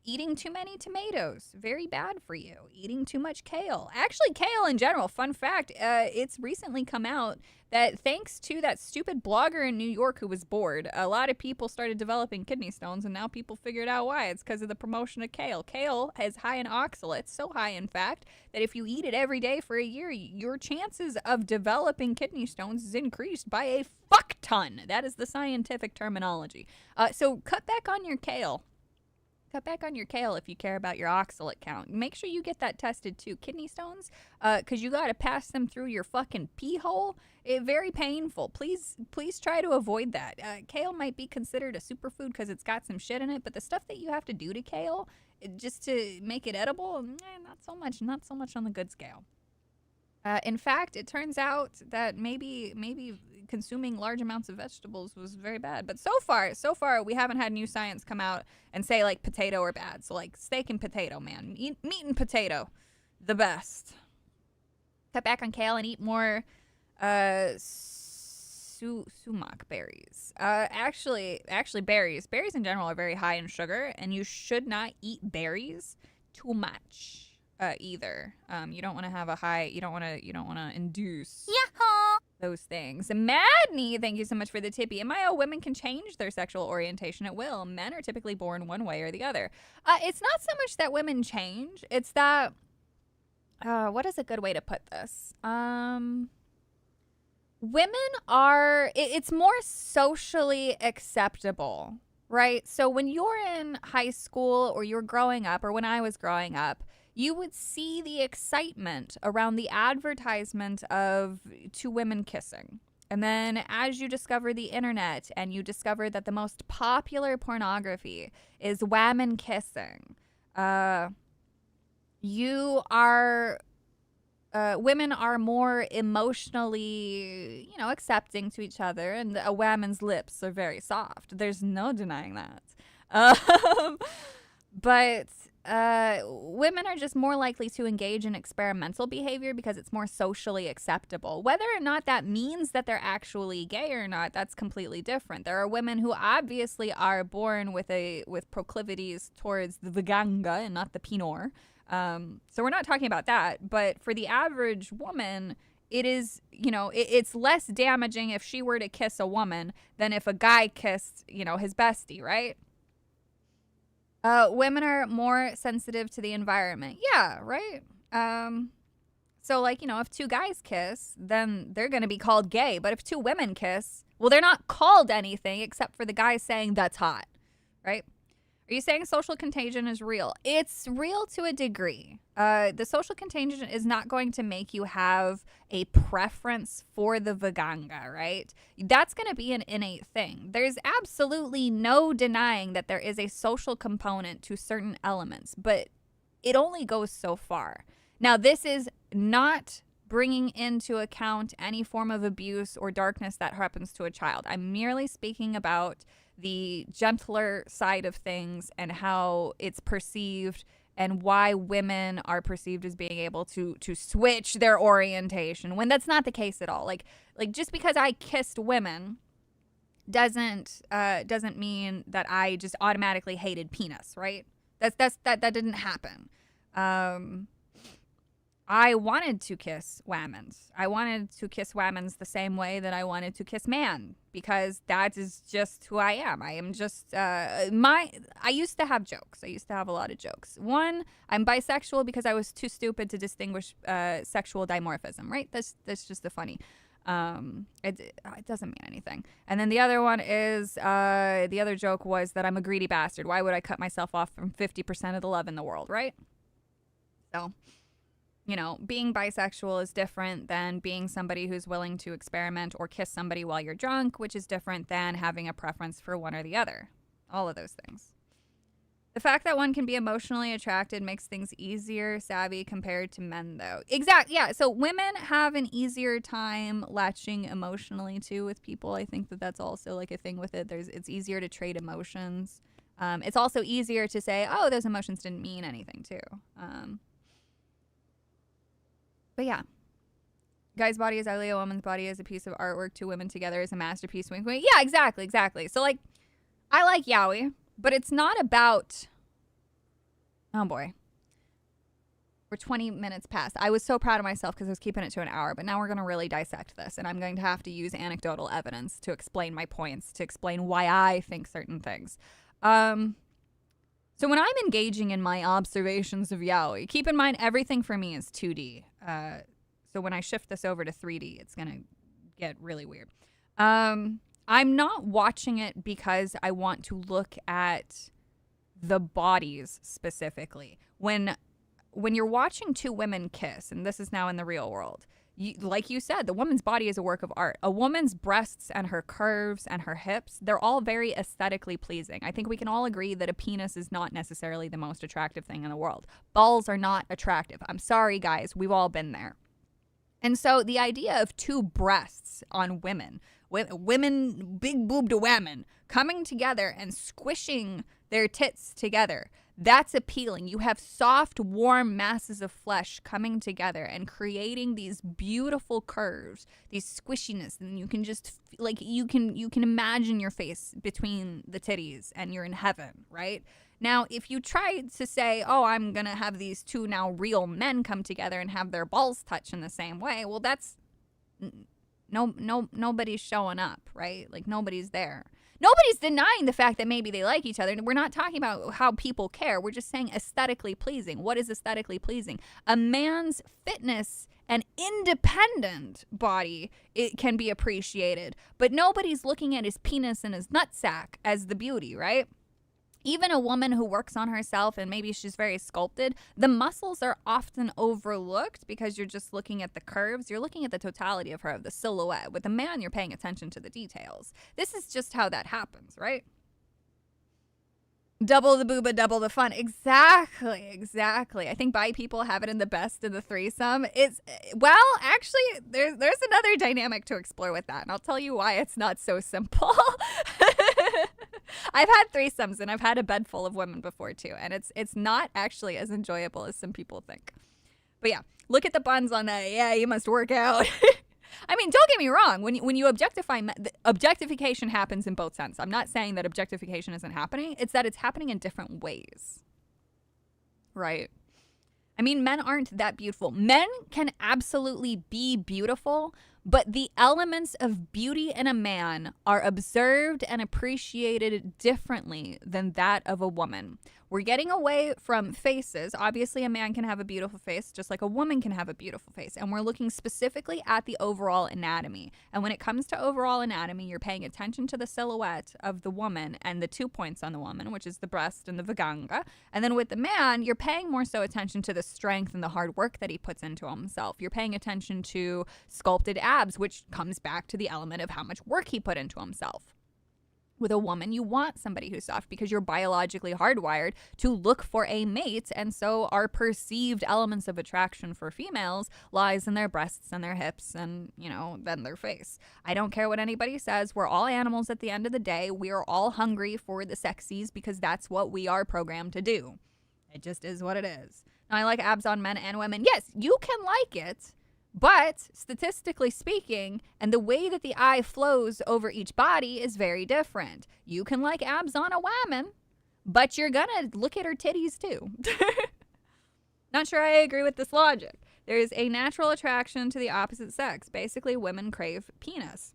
Eating too many tomatoes, very bad for you. Eating too much kale. Actually, kale in general, fun fact, it's recently come out that thanks to that stupid blogger in New York who was bored, a lot of people started developing kidney stones, and now people figured out why. It's because of the promotion of kale. Kale is high in oxalates, so high, in fact, that if you eat it every day for a year, your chances of developing kidney stones is increased by a fuck ton. That is the scientific terminology. So cut back on your kale. cut back on your kale if you care about your oxalate count. Make sure you get that tested too. Kidney stones, because you got to pass them through your fucking pee hole. Very painful. Please try to avoid that. Kale might be considered a superfood because it's got some shit in it, but the stuff that you have to do to kale just to make it edible, not so much on the good scale. In fact, it turns out that maybe consuming large amounts of vegetables was very bad. But so far, we haven't had new science come out and say like potato are bad. So like steak and potato, man. Meat and potato, the best. Cut back on kale and eat more sumac berries. Actually, berries in general are very high in sugar, and you should not eat berries too much. Either. You don't want to have a high, you don't want to induce those things. Madney, thank you so much for the tippy. MIO, women can change their sexual orientation at will. Men are typically born one way or the other. It's not so much that women change, it's that, what is a good way to put this? Women are, it's more socially acceptable, right? So when you're in high school or you're growing up, or when I was growing up, you would see the excitement around the advertisement of two women kissing. And then as you discover the internet and you discover that the most popular pornography is women kissing, women are more emotionally, accepting to each other, and a woman's lips are very soft. There's no denying that. But women are just more likely to engage in experimental behavior because it's more socially acceptable. Whether or not that means that they're actually gay or not, that's completely different. There are women who obviously are born with proclivities towards the vaganga and not the pinor. So we're not talking about that. But for the average woman, it is, it's less damaging if she were to kiss a woman than if a guy kissed, his bestie, right? Women are more sensitive to the environment. Yeah, right? So, if two guys kiss, then they're going to be called gay. But if two women kiss, well, they're not called anything except for the guy saying that's hot, right? Are you saying social contagion is real? It's real to a degree. The social contagion is not going to make you have a preference for the vaganga, right? That's going to be an innate thing. There's absolutely no denying that there is a social component to certain elements, but it only goes so far. Now, this is not bringing into account any form of abuse or darkness that happens to a child. I'm merely speaking about the gentler side of things and how it's perceived and why women are perceived as being able to switch their orientation when that's not the case at all. Like just because I kissed women doesn't mean that I just automatically hated penis, right? That didn't happen. I wanted to kiss whammons. I wanted to kiss whammons the same way that I wanted to kiss man, because that is just who I am. I am just, I used to have jokes. I used to have a lot of jokes. One, I'm bisexual because I was too stupid to distinguish sexual dimorphism, right? That's just the funny. It doesn't mean anything. And then the other one is, the other joke was that I'm a greedy bastard. Why would I cut myself off from 50% of the love in the world, right? So, being bisexual is different than being somebody who's willing to experiment or kiss somebody while you're drunk, which is different than having a preference for one or the other. All of those things. The fact that one can be emotionally attracted makes things easier, savvy compared to men, though. Exactly. Yeah. So women have an easier time latching emotionally too with people. I think that's also like a thing with it. It's easier to trade emotions. It's also easier to say, oh, those emotions didn't mean anything too. But yeah, guy's body is ugly, a woman's body is a piece of artwork, two women together is a masterpiece. Wink, wink. Yeah, exactly. So like, I like yaoi, but it's not about, oh boy, we're 20 minutes past. I was so proud of myself because I was keeping it to an hour, but now we're going to really dissect this, and I'm going to have to use anecdotal evidence to explain my points, to explain why I think certain things. So when I'm engaging in my observations of yaoi, keep in mind everything for me is 2D. So when I shift this over to 3D, it's going to get really weird. I'm not watching it because I want to look at the bodies specifically. When you're watching two women kiss, and this is now in the real world, like you said, the woman's body is a work of art. A woman's breasts and her curves and her hips, they're all very aesthetically pleasing. I think we can all agree that a penis is not necessarily the most attractive thing in the world. Balls are not attractive. I'm sorry, guys. We've all been there. And so the idea of two breasts on women, big boobed women, coming together and squishing their tits together, that's appealing. You have soft, warm masses of flesh coming together and creating these beautiful curves, these squishiness, and you can just like you can imagine your face between the titties and you're in heaven, right? Now, if you try to say, "Oh, I'm going to have these two now real men come together and have their balls touch in the same way." Well, that's nobody's showing up, right? Like nobody's there. Nobody's denying the fact that maybe they like each other. We're not talking about how people care. We're just saying aesthetically pleasing. What is aesthetically pleasing? A man's fitness and independent body, it can be appreciated. But nobody's looking at his penis and his nutsack as the beauty, right? Even a woman who works on herself and maybe she's very sculpted, the muscles are often overlooked because you're just looking at the curves. You're looking at the totality of her, of the silhouette. With a man, you're paying attention to the details. This is just how that happens, right? Double the booba, double the fun. Exactly. I think bi people have it in the best in the threesome. Actually, there's another dynamic to explore with that, and I'll tell you why it's not so simple. I've had threesomes and I've had a bed full of women before too, and it's not actually as enjoyable as some people think. But yeah, look at the buns on that. Yeah, you must work out. I mean, don't get me wrong. When you objectify, objectification happens in both senses. I'm not saying that objectification isn't happening. It's that it's happening in different ways. Right? I mean, men aren't that beautiful. Men can absolutely be beautiful, but the elements of beauty in a man are observed and appreciated differently than that of a woman. We're getting away from faces. Obviously, a man can have a beautiful face just like a woman can have a beautiful face. And we're looking specifically at the overall anatomy. And when it comes to overall anatomy, you're paying attention to the silhouette of the woman and the 2 points on the woman, which is the breast and the vaganga. And then with the man, you're paying more so attention to the strength and the hard work that he puts into himself. You're paying attention to sculpted abs, which comes back to the element of how much work he put into himself. With a woman, you want somebody who's soft because you're biologically hardwired to look for a mate, and so our perceived elements of attraction for females lies in their breasts and their hips and, then their face. I don't care what anybody says. We're all animals at the end of the day. We are all hungry for the sexies because that's what we are programmed to do. It just is what it is. Now, I like abs on men and women. Yes, you can like it. But statistically speaking, and the way that the eye flows over each body is very different. You can like abs on a woman, but you're gonna look at her titties too. Not sure I agree with this logic. There is a natural attraction to the opposite sex. Basically, women crave penis.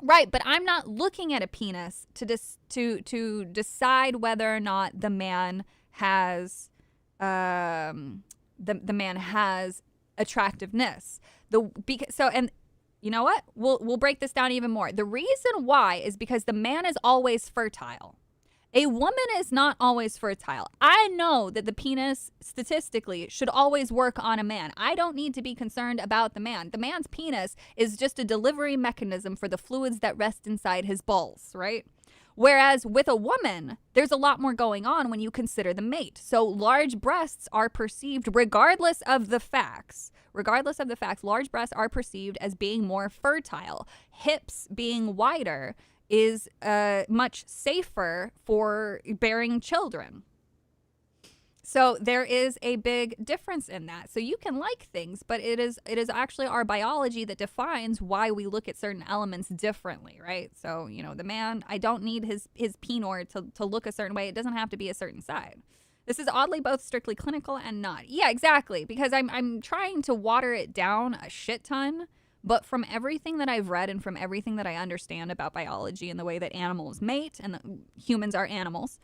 Right, but I'm not looking at a penis to decide whether or not the man has the man has attractiveness. And you know what? We'll break this down even more. The reason why is because the man is always fertile. A woman is not always fertile. I know that the penis statistically should always work on a man. I don't need to be concerned about the man. The man's penis is just a delivery mechanism for the fluids that rest inside his balls, right? Whereas with a woman, there's a lot more going on when you consider the mate. So large breasts are perceived, regardless of the facts, large breasts are perceived as being more fertile. Hips being wider is much safer for bearing children. So there is a big difference in that. So you can like things, but it is actually our biology that defines why we look at certain elements differently, right? So, the man, I don't need his penor to look a certain way. It doesn't have to be a certain side. This is oddly both strictly clinical and not. Yeah, exactly, because I'm trying to water it down a shit ton, but from everything that I've read and from everything that I understand about biology and the way that animals mate and humans are animals,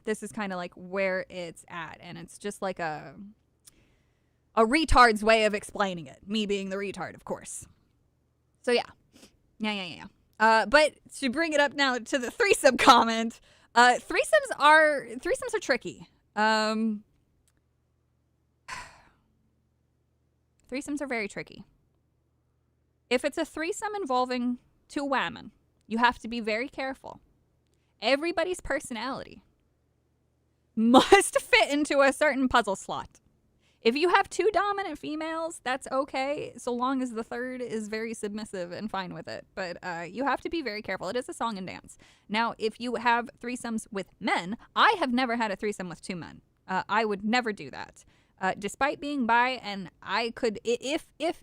this is kind of like where it's at, and it's just like a retard's way of explaining it. Me being the retard, of course. So yeah. But to bring it up now to the threesome comment, Threesomes are tricky. Threesomes are very tricky. If it's a threesome involving two women, you have to be very careful. Everybody's personality must fit into a certain puzzle slot. If you have two dominant females, that's okay, so long as the third is very submissive and fine with it. But you have to be very careful. It is a song and dance. Now, if you have threesomes with men, I have never had a threesome with two men. I would never do that. Despite being bi, and I could,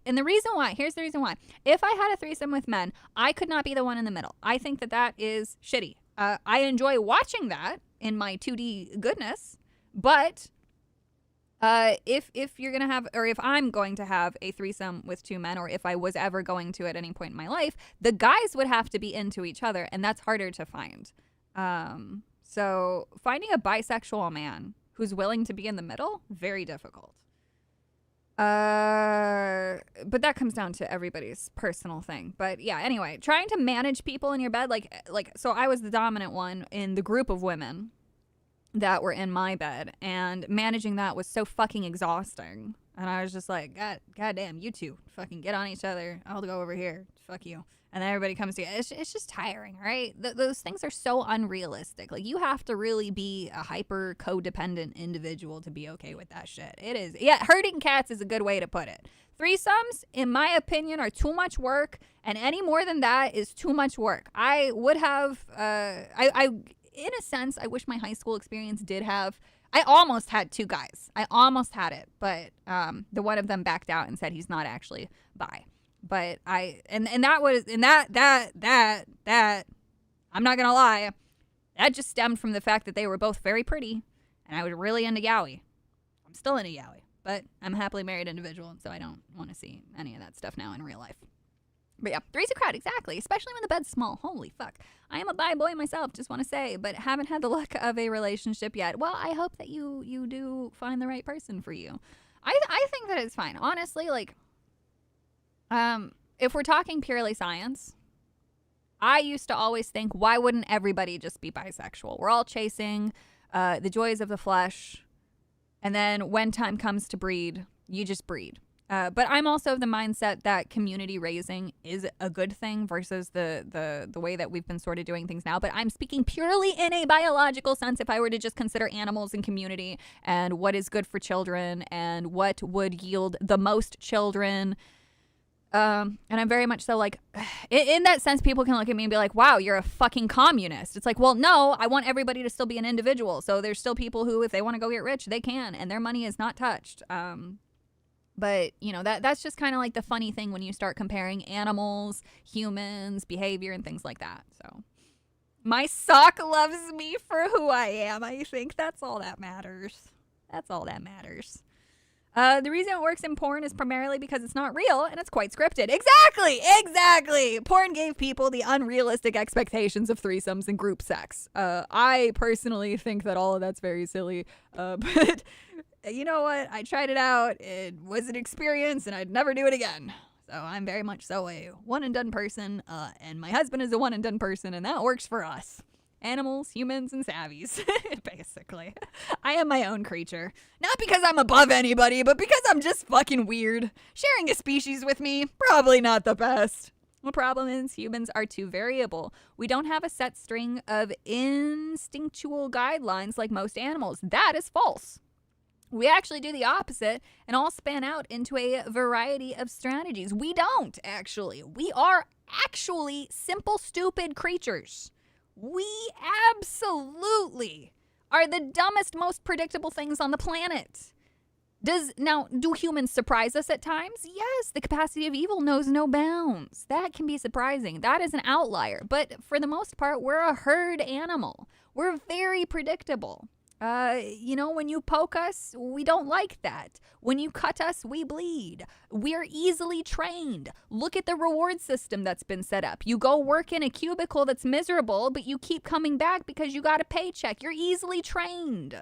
and the reason why, here's the reason why. If I had a threesome with men, I could not be the one in the middle. I think that is shitty. I enjoy watching that in my 2D goodness, but if you're going to have, or if I'm going to have a threesome with two men, or if I was ever going to at any point in my life, the guys would have to be into each other, and that's harder to find. So finding a bisexual man who's willing to be in the middle, very difficult. But that comes down to everybody's personal thing. But yeah, anyway, trying to manage people in your bed, so I was the dominant one in the group of women that were in my bed, and managing that was so fucking exhausting. And I was just like, God damn, you two fucking get on each other. I'll go over here. Fuck you. And then everybody comes together. It's just tiring, right? Those things are so unrealistic. Like, you have to really be a hyper codependent individual to be okay with that shit. It is. Yeah, herding cats is a good way to put it. Threesomes, in my opinion, are too much work, and any more than that is too much work. I would have, in a sense, I wish my high school experience did have, I almost had two guys. I almost had it, but the one of them backed out and said he's not actually bi. But that I'm not gonna lie, that just stemmed from the fact that they were both very pretty, and I was really into yaoi. I'm still into yaoi, but I'm a happily married individual, and so I don't want to see any of that stuff now in real life. But yeah, three's a crowd, exactly, especially when the bed's small. Holy fuck. I am a bi boy myself, just want to say, but haven't had the luck of a relationship yet. Well, I hope that you do find the right person for you. I think that it's fine. Honestly, like, if we're talking purely science, I used to always think, why wouldn't everybody just be bisexual? We're all chasing the joys of the flesh, and then when time comes to breed, you just breed. But I'm also of the mindset that community raising is a good thing versus the way that we've been sort of doing things now. But I'm speaking purely in a biological sense. If I were to just consider animals in community and what is good for children and what would yield the most children. And I'm very much so like, in that sense, people can look at me and be like, wow, you're a fucking communist. It's like, well, no, I want everybody to still be an individual. So there's still people who, if they want to go get rich, they can, and their money is not touched. But, you know, that's just kind of like the funny thing when you start comparing animals, humans, behavior, and things like that. So my sock loves me for who I am. I think that's all that matters. That's all that matters. The reason it works in porn is primarily because it's not real and it's quite scripted. Exactly. Porn gave people the unrealistic expectations of threesomes and group sex. I personally think that all of that's very silly. But you know what? I tried it out. It was an experience and I'd never do it again. So I'm very much so a one and done person. And my husband is a one and done person, and that works for us. Animals, humans, and savvies, basically. I am my own creature. Not because I'm above anybody, but because I'm just fucking weird. Sharing a species with me, probably not the best. The problem is humans are too variable. We don't have a set string of instinctual guidelines like most animals. That is false. We actually do the opposite and all span out into a variety of strategies. We don't, actually. We are actually simple, stupid creatures. We absolutely are the dumbest, most predictable things on the planet. Do humans surprise us at times? Yes, the capacity of evil knows no bounds. That can be surprising. That is an outlier. But for the most part, we're a herd animal. We're very predictable. When you poke us, we don't like that. When you cut us, we bleed. We're easily trained. Look at the reward system that's been set up. You go work in a cubicle that's miserable, but you keep coming back because you got a paycheck. You're easily trained.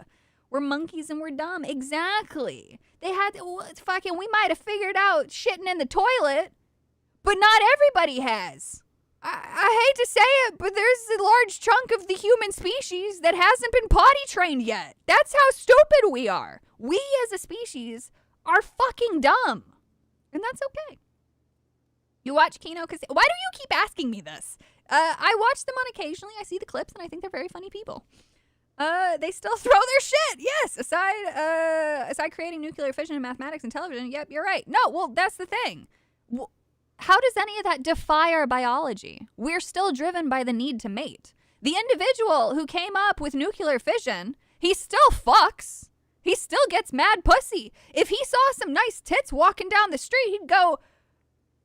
We're monkeys and we're dumb. Exactly. We might have figured out shitting in the toilet, but not everybody has. I hate to say it, but there's a large chunk of the human species that hasn't been potty trained yet. That's how stupid we are. We as a species are fucking dumb. And that's okay. You watch Kino Casino. Why do you keep asking me this? I watch them on occasionally. I see the clips, and I think they're very funny people. They still throw their shit. Yes, aside creating nuclear fission in mathematics and television. Yep, you're right. No, well, that's the thing. How does any of that defy our biology? We're still driven by the need to mate. The individual who came up with nuclear fission, he still fucks. He still gets mad pussy. If he saw some nice tits walking down the street, he'd go,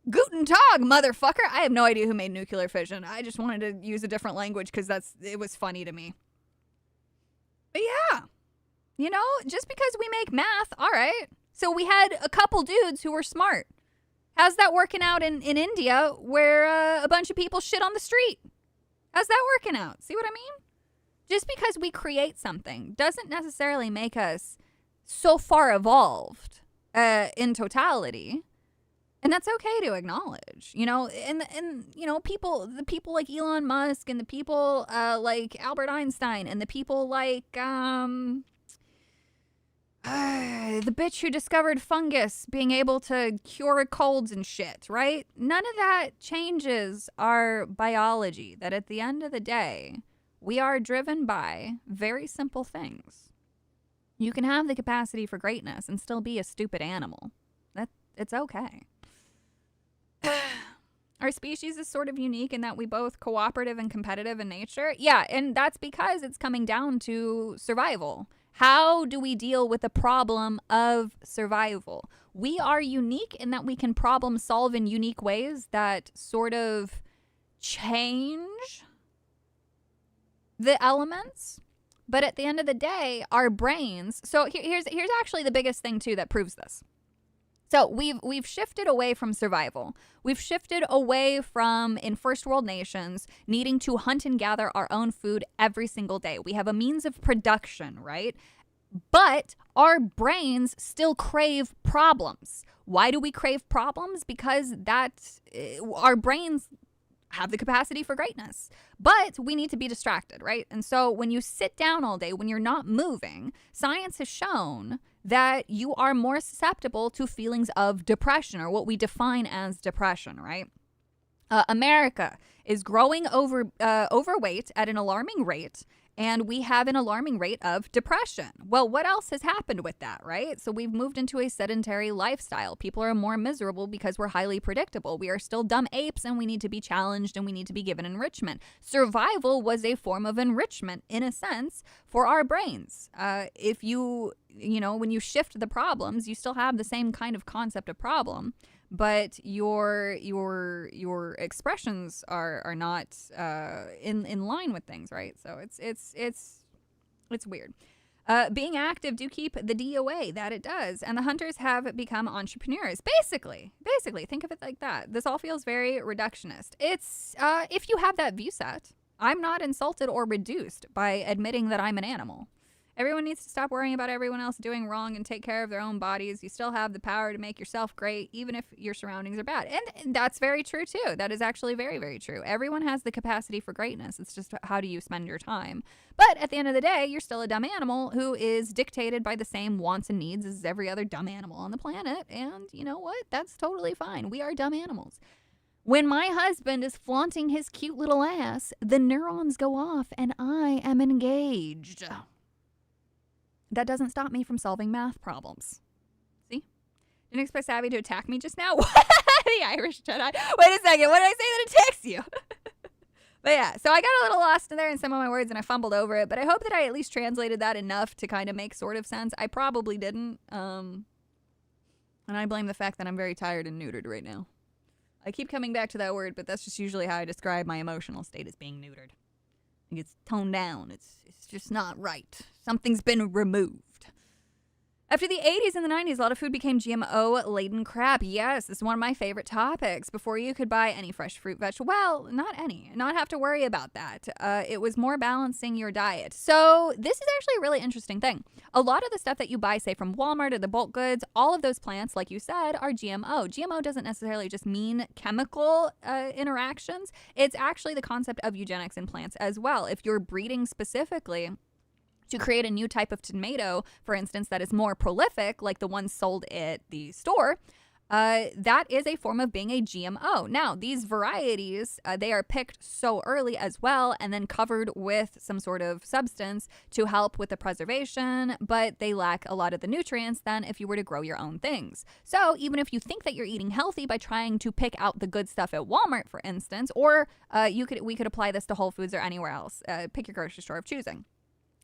Guten Tag, motherfucker. I have no idea who made nuclear fission. I just wanted to use a different language because it was funny to me. But yeah, you know, just because we make math, all right. So we had a couple dudes who were smart. How's that working out in India where a bunch of people shit on the street? How's that working out? See what I mean? Just because we create something doesn't necessarily make us so far evolved in totality. And that's okay to acknowledge, you know, and you know, the people like Elon Musk and the people like Albert Einstein and the people like the bitch who discovered fungus being able to cure colds and shit, right? None of that changes our biology, that at the end of the day, we are driven by very simple things. You can have the capacity for greatness and still be a stupid animal. It's okay. Our species is sort of unique in that we both cooperative and competitive in nature. Yeah, and that's because it's coming down to survival. How do we deal with the problem of survival? We are unique in that we can problem solve in unique ways that sort of change the elements. But at the end of the day, our brains... So here's actually the biggest thing, too, that proves this. So we've shifted away from survival. We've shifted away from, in first world nations, needing to hunt and gather our own food every single day. We have a means of production, right? But our brains still crave problems. Why do we crave problems? Because our brains have the capacity for greatness. But we need to be distracted, right? And so when you sit down all day, when you're not moving, science has shown that you are more susceptible to feelings of depression, or what we define as depression, right? America is growing overweight at an alarming rate, and we have an alarming rate of depression. Well, what else has happened with that, right? So we've moved into a sedentary lifestyle. People are more miserable because we're highly predictable. We are still dumb apes, and we need to be challenged, and we need to be given enrichment. Survival was a form of enrichment, in a sense, for our brains. If you know, when you shift the problems, you still have the same kind of concept of problem, but your expressions are not in line with things, right? So it's weird. Being active do keep the DOA, that it does, and the hunters have become entrepreneurs. Basically, think of it like that. This all feels very reductionist. It's if you have that view set, I'm not insulted or reduced by admitting that I'm an animal. Everyone needs to stop worrying about everyone else doing wrong and take care of their own bodies. You still have the power to make yourself great, even if your surroundings are bad. And that's very true, too. That is actually very, very true. Everyone has the capacity for greatness. It's just how do you spend your time. But at the end of the day, you're still a dumb animal who is dictated by the same wants and needs as every other dumb animal on the planet. And you know what? That's totally fine. We are dumb animals. When my husband is flaunting his cute little ass, the neurons go off and I am engaged. That doesn't stop me from solving math problems. See? Didn't expect Savvy to attack me just now. The Irish Jedi. Wait a second. What did I say that attacks you? But yeah, so I got a little lost in there in some of my words and I fumbled over it. But I hope that I at least translated that enough to kind of make sort of sense. I probably didn't. And I blame the fact that I'm very tired and neutered right now. I keep coming back to that word, but that's just usually how I describe my emotional state, as being neutered. It's toned down. It's just not right. Something's been removed. After the 80s and the 90s, a lot of food became GMO-laden crap. Yes, this is one of my favorite topics. Before you could buy any fresh fruit, vegetable, well, not any, not have to worry about that. It was more balancing your diet. So this is actually a really interesting thing. A lot of the stuff that you buy, say from Walmart or the bulk goods, all of those plants, like you said, are GMO. GMO doesn't necessarily just mean chemical interactions. It's actually the concept of eugenics in plants as well. If you're breeding specifically to create a new type of tomato, for instance, that is more prolific, like the ones sold at the store, that is a form of being a GMO. Now, these varieties, they are picked so early as well and then covered with some sort of substance to help with the preservation, but they lack a lot of the nutrients than if you were to grow your own things. So even if you think that you're eating healthy by trying to pick out the good stuff at Walmart, for instance, or we could apply this to Whole Foods or anywhere else, pick your grocery store of choosing.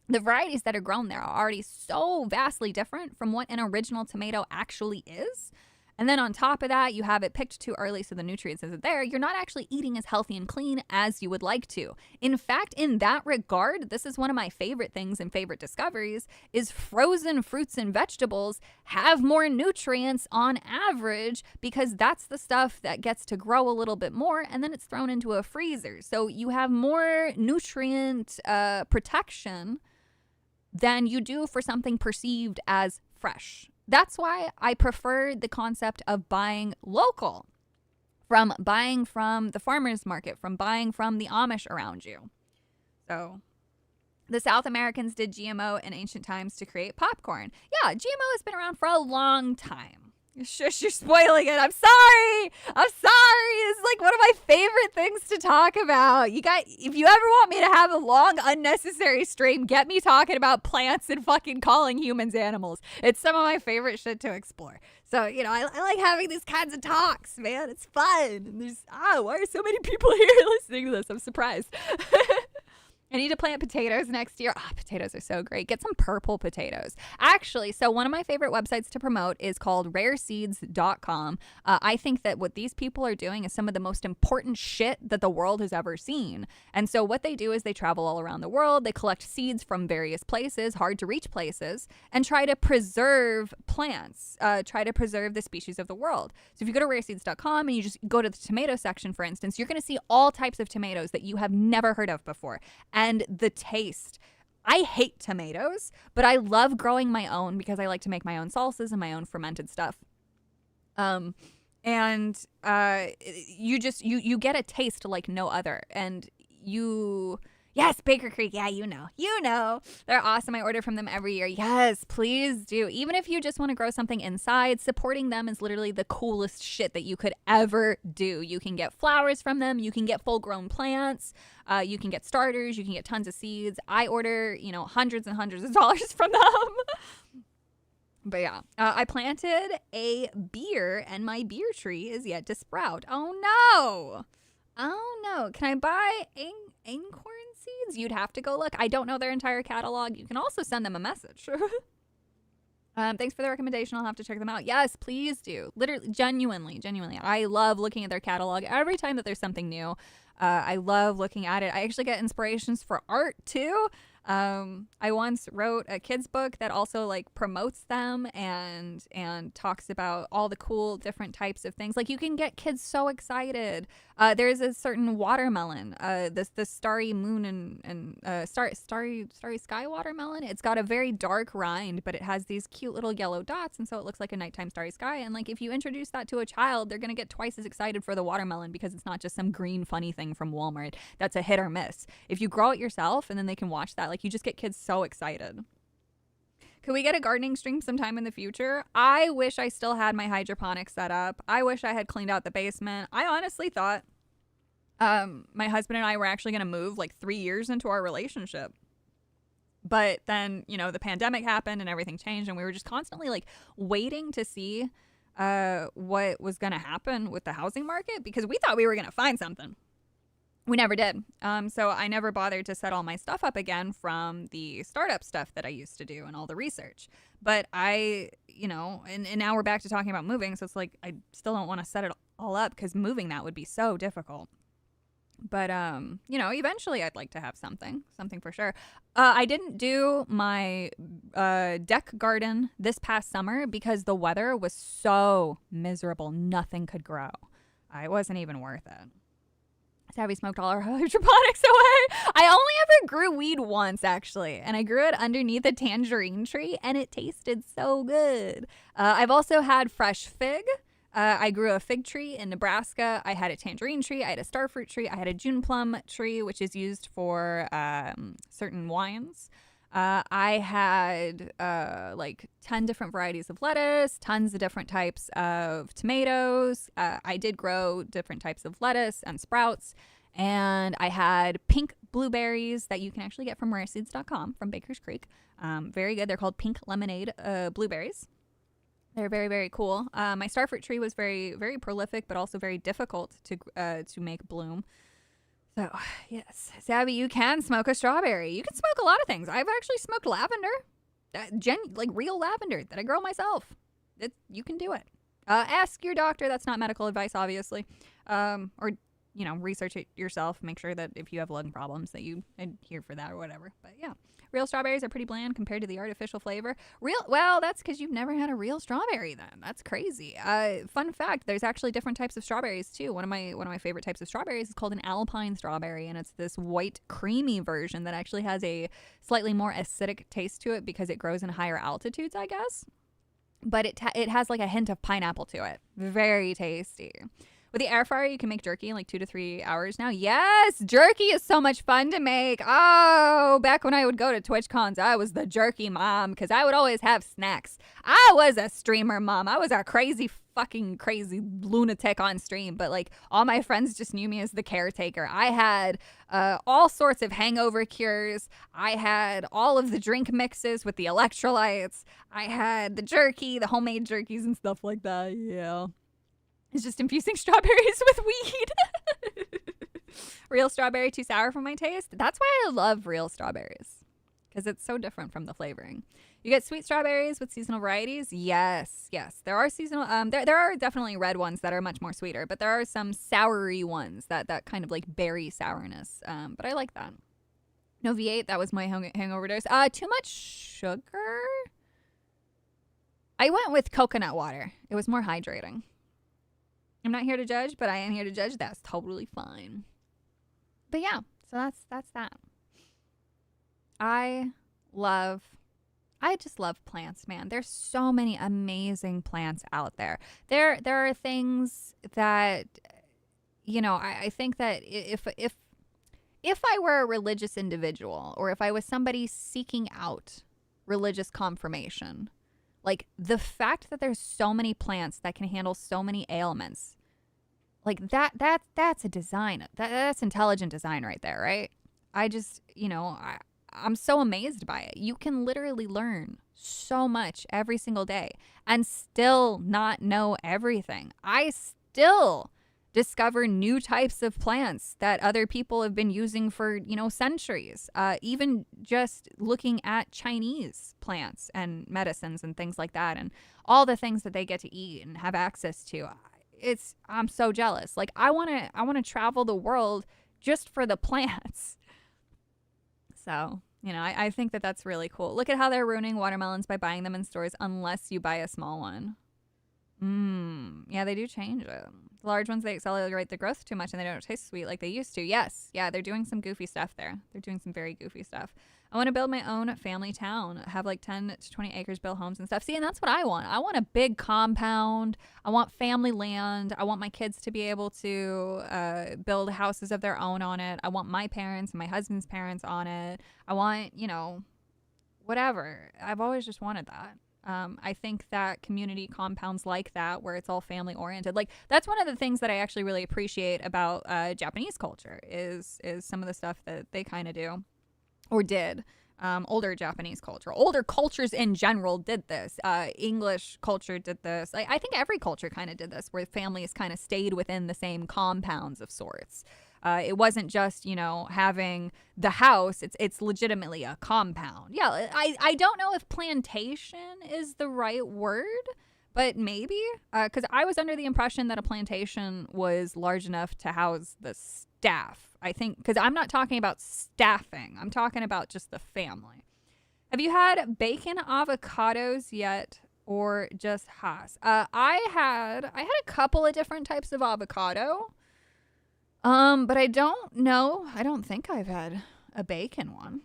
The varieties that are grown there are already so vastly different from what an original tomato actually is. And then on top of that, you have it picked too early so the nutrients isn't there. You're not actually eating as healthy and clean as you would like to. In fact, in that regard, this is one of my favorite things and favorite discoveries is frozen fruits and vegetables have more nutrients on average because that's the stuff that gets to grow a little bit more and then it's thrown into a freezer. So you have more nutrient protection than you do for something perceived as fresh. That's why I prefer the concept of buying local, from buying from the farmer's market, from buying from the Amish around you. So the South Americans did GMO in ancient times to create popcorn. Yeah, GMO has been around for a long time. Shush, you're spoiling it. I'm sorry. It's like one of my favorite things to talk about. If you ever want me to have a long, unnecessary stream, get me talking about plants and fucking calling humans animals. It's some of my favorite shit to explore. So, I like having these kinds of talks, man. It's fun. And there's, why are so many people here listening to this? I'm surprised. I need to plant potatoes next year. Potatoes are so great. Get some purple potatoes. Actually, so one of my favorite websites to promote is called rareseeds.com. I think that what these people are doing is some of the most important shit that the world has ever seen. And so what they do is they travel all around the world. They collect seeds from various places, hard to reach places, and try to preserve plants, try to preserve the species of the world. So if you go to rareseeds.com and you just go to the tomato section, for instance, you're going to see all types of tomatoes that you have never heard of before. And the taste. I hate tomatoes, but I love growing my own because I like to make my own salsas and my own fermented stuff. You get a taste like no other. And yes, Baker Creek. Yeah, you know. They're awesome. I order from them every year. Yes, please do. Even if you just want to grow something inside, supporting them is literally the coolest shit that you could ever do. You can get flowers from them. You can get full-grown plants. You can get starters. You can get tons of seeds. I order, hundreds and hundreds of dollars from them. But yeah, I planted a beer and my beer tree is yet to sprout. Oh no. Can I buy acorn seeds? You'd have to go look. I don't know their entire catalog. You can also send them a message. Thanks for the recommendation. I'll have to check them out. Yes, please do. Literally, genuinely. I love looking at their catalog every time that there's something new. I love looking at it. I actually get inspirations for art too. I once wrote a kid's book that also promotes them and talks about all the cool different types of things. You can get kids so excited. There's a certain watermelon, this starry moon and starry sky watermelon. It's got a very dark rind, but it has these cute little yellow dots, and so it looks like a nighttime starry sky. And if you introduce that to a child, they're gonna get twice as excited for the watermelon because it's not just some green funny thing from Walmart. That's a hit or miss. If you grow it yourself and then they can watch that, you just get kids so excited. Could we get a gardening stream sometime in the future? I wish I still had my hydroponics set up. I wish I had cleaned out the basement. I honestly thought my husband and I were actually going to move 3 years into our relationship. But then, the pandemic happened and everything changed, and we were just constantly waiting to see what was going to happen with the housing market because we thought we were going to find something. We never did. So I never bothered to set all my stuff up again from the startup stuff that I used to do and all the research. But and now we're back to talking about moving. So it's I still don't want to set it all up because moving that would be so difficult. But eventually I'd like to have something for sure. I didn't do my deck garden this past summer because the weather was so miserable. Nothing could grow. It wasn't even worth it. So we smoked all our hydroponics away. I only ever grew weed once, actually, and I grew it underneath a tangerine tree, and it tasted so good. I've also had fresh fig. I grew a fig tree in Nebraska. I had a tangerine tree. I had a starfruit tree. I had a June plum tree, which is used for certain wines. I had like 10 different varieties of lettuce, tons of different types of tomatoes. I did grow different types of lettuce and sprouts. And I had pink blueberries that you can actually get from rareseeds.com from Baker's Creek. Very good. They're called pink lemonade blueberries. They're very, very cool. My starfruit tree was very, very prolific, but also very difficult to make bloom. So, yes, Sabby, you can smoke a strawberry. You can smoke a lot of things. I've actually smoked lavender, like real lavender that I grow myself. You can do it. Ask your doctor. That's not medical advice, obviously. Or, research it yourself. Make sure that if you have lung problems that you adhere for that or whatever. But, yeah. Real strawberries are pretty bland compared to the artificial flavor. Well, that's because you've never had a real strawberry then. That's crazy. Fun fact, there's actually different types of strawberries too. One of my favorite types of strawberries is called an alpine strawberry, and it's this white creamy version that actually has a slightly more acidic taste to it because it grows in higher altitudes, I guess. But it has like a hint of pineapple to it. Very tasty. With the air fryer, you can make jerky in like 2 to 3 hours now. Yes, jerky is so much fun to make. Oh, back when I would go to TwitchCons, I was the jerky mom because I would always have snacks. I was a streamer mom. I was a crazy lunatic on stream, but like all my friends just knew me as the caretaker. I had all sorts of hangover cures. I had all of the drink mixes with the electrolytes. I had the jerky, the homemade jerkies and stuff like that. Yeah. It's just infusing strawberries with weed. Real strawberry too sour for my taste. That's why I love real strawberries, because it's so different from the flavoring. You get sweet strawberries with seasonal varieties. Yes. There are seasonal. There are definitely red ones that are much more sweeter, but there are some soury ones that kind of like berry sourness. But I like that. No V8. That was my hangover dose. Too much sugar. I went with coconut water. It was more hydrating. I'm not here to judge, but I am here to judge. That's totally fine. But yeah, so that's that. I just love plants, man. There's so many amazing plants out there. There are things that, I think that if I were a religious individual, or if I was somebody seeking out religious confirmation, like the fact that there's so many plants that can handle so many ailments, like that's a design. That's intelligent design right there, right? I just, I'm so amazed by it. You can literally learn so much every single day and still not know everything. I still discover new types of plants that other people have been using for, centuries. Even just looking at Chinese plants and medicines and things like that, and all the things that they get to eat and have access to. I'm so jealous. Like I want to travel the world just for the plants. So, I think that that's really cool. Look at how they're ruining watermelons by buying them in stores unless you buy a small one. Yeah, they do change it. The large ones, they accelerate the growth too much and they don't taste sweet like they used to. Yes. Yeah, they're doing some goofy stuff there. They're doing some very goofy stuff. I want to build my own family town, have like 10 to 20 acres, build homes and stuff. See, and that's what I want. I want a big compound. I want family land. I want my kids to be able to build houses of their own on it. I want my parents and my husband's parents on it. I want, whatever. I've always just wanted that. I think that community compounds like that, where it's all family oriented, like that's one of the things that I actually really appreciate about Japanese culture is some of the stuff that they kind of do or did. Older Japanese culture, older cultures in general did this. English culture did this. I think every culture kind of did this, where families kind of stayed within the same compounds of sorts. It wasn't just, having the house. It's legitimately a compound. Yeah, I don't know if plantation is the right word, but maybe. Because I was under the impression that a plantation was large enough to house the staff. I think, because I'm not talking about staffing. I'm talking about just the family. Have you had bacon avocados yet, or just Haas? I had a couple of different types of avocado. But I don't know. I don't think I've had a bacon one.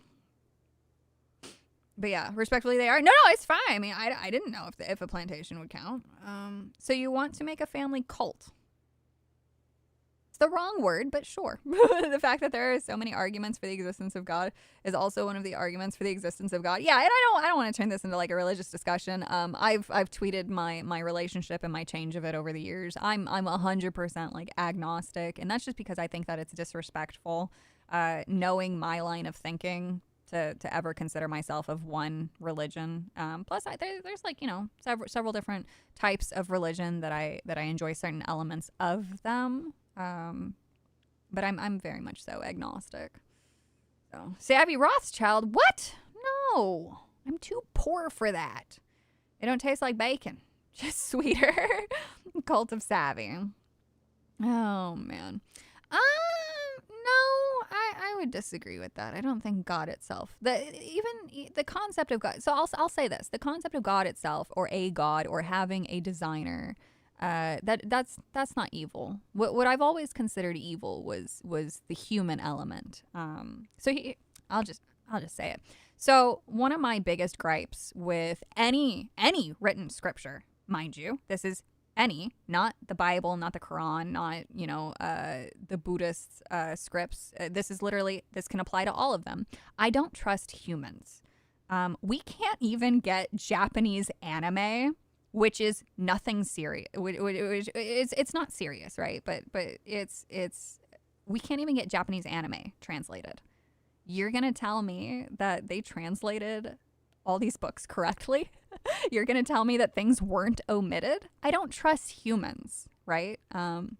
But yeah, respectfully, they are. No, it's fine. I mean, I didn't know if a plantation would count. So you want to make a family cult? It's the wrong word, but sure. The fact that there are so many arguments for the existence of God is also one of the arguments for the existence of God. Yeah, and I don't want to turn this into like a religious discussion. I've tweeted my relationship and my change of it over the years. I'm 100% like agnostic, and that's just because I think that it's disrespectful, knowing my line of thinking, to ever consider myself of one religion. Plus, there's like, you know, several different types of religion that I enjoy certain elements of them. But I'm very much so agnostic. So, Savvy Rothschild, what? No, I'm too poor for that. They don't taste like bacon, just sweeter. Cult of Savvy. Oh man. No, I would disagree with that. I don't think God itself, even the concept of God. So I'll say this: the concept of God itself, or a God, or having a designer, that's not evil. What I've always considered evil was the human element. I'll just say it. So one of my biggest gripes with any written scripture, mind you, this is any, not the Bible, not the Quran, not, you know, the Buddhist scripts. This can apply to all of them. I don't trust humans. We can't even get Japanese anime, which is nothing serious. It's not serious, right? But we can't even get Japanese anime translated. You're gonna tell me that they translated all these books correctly? You're going to tell me that things weren't omitted? I don't trust humans, right? And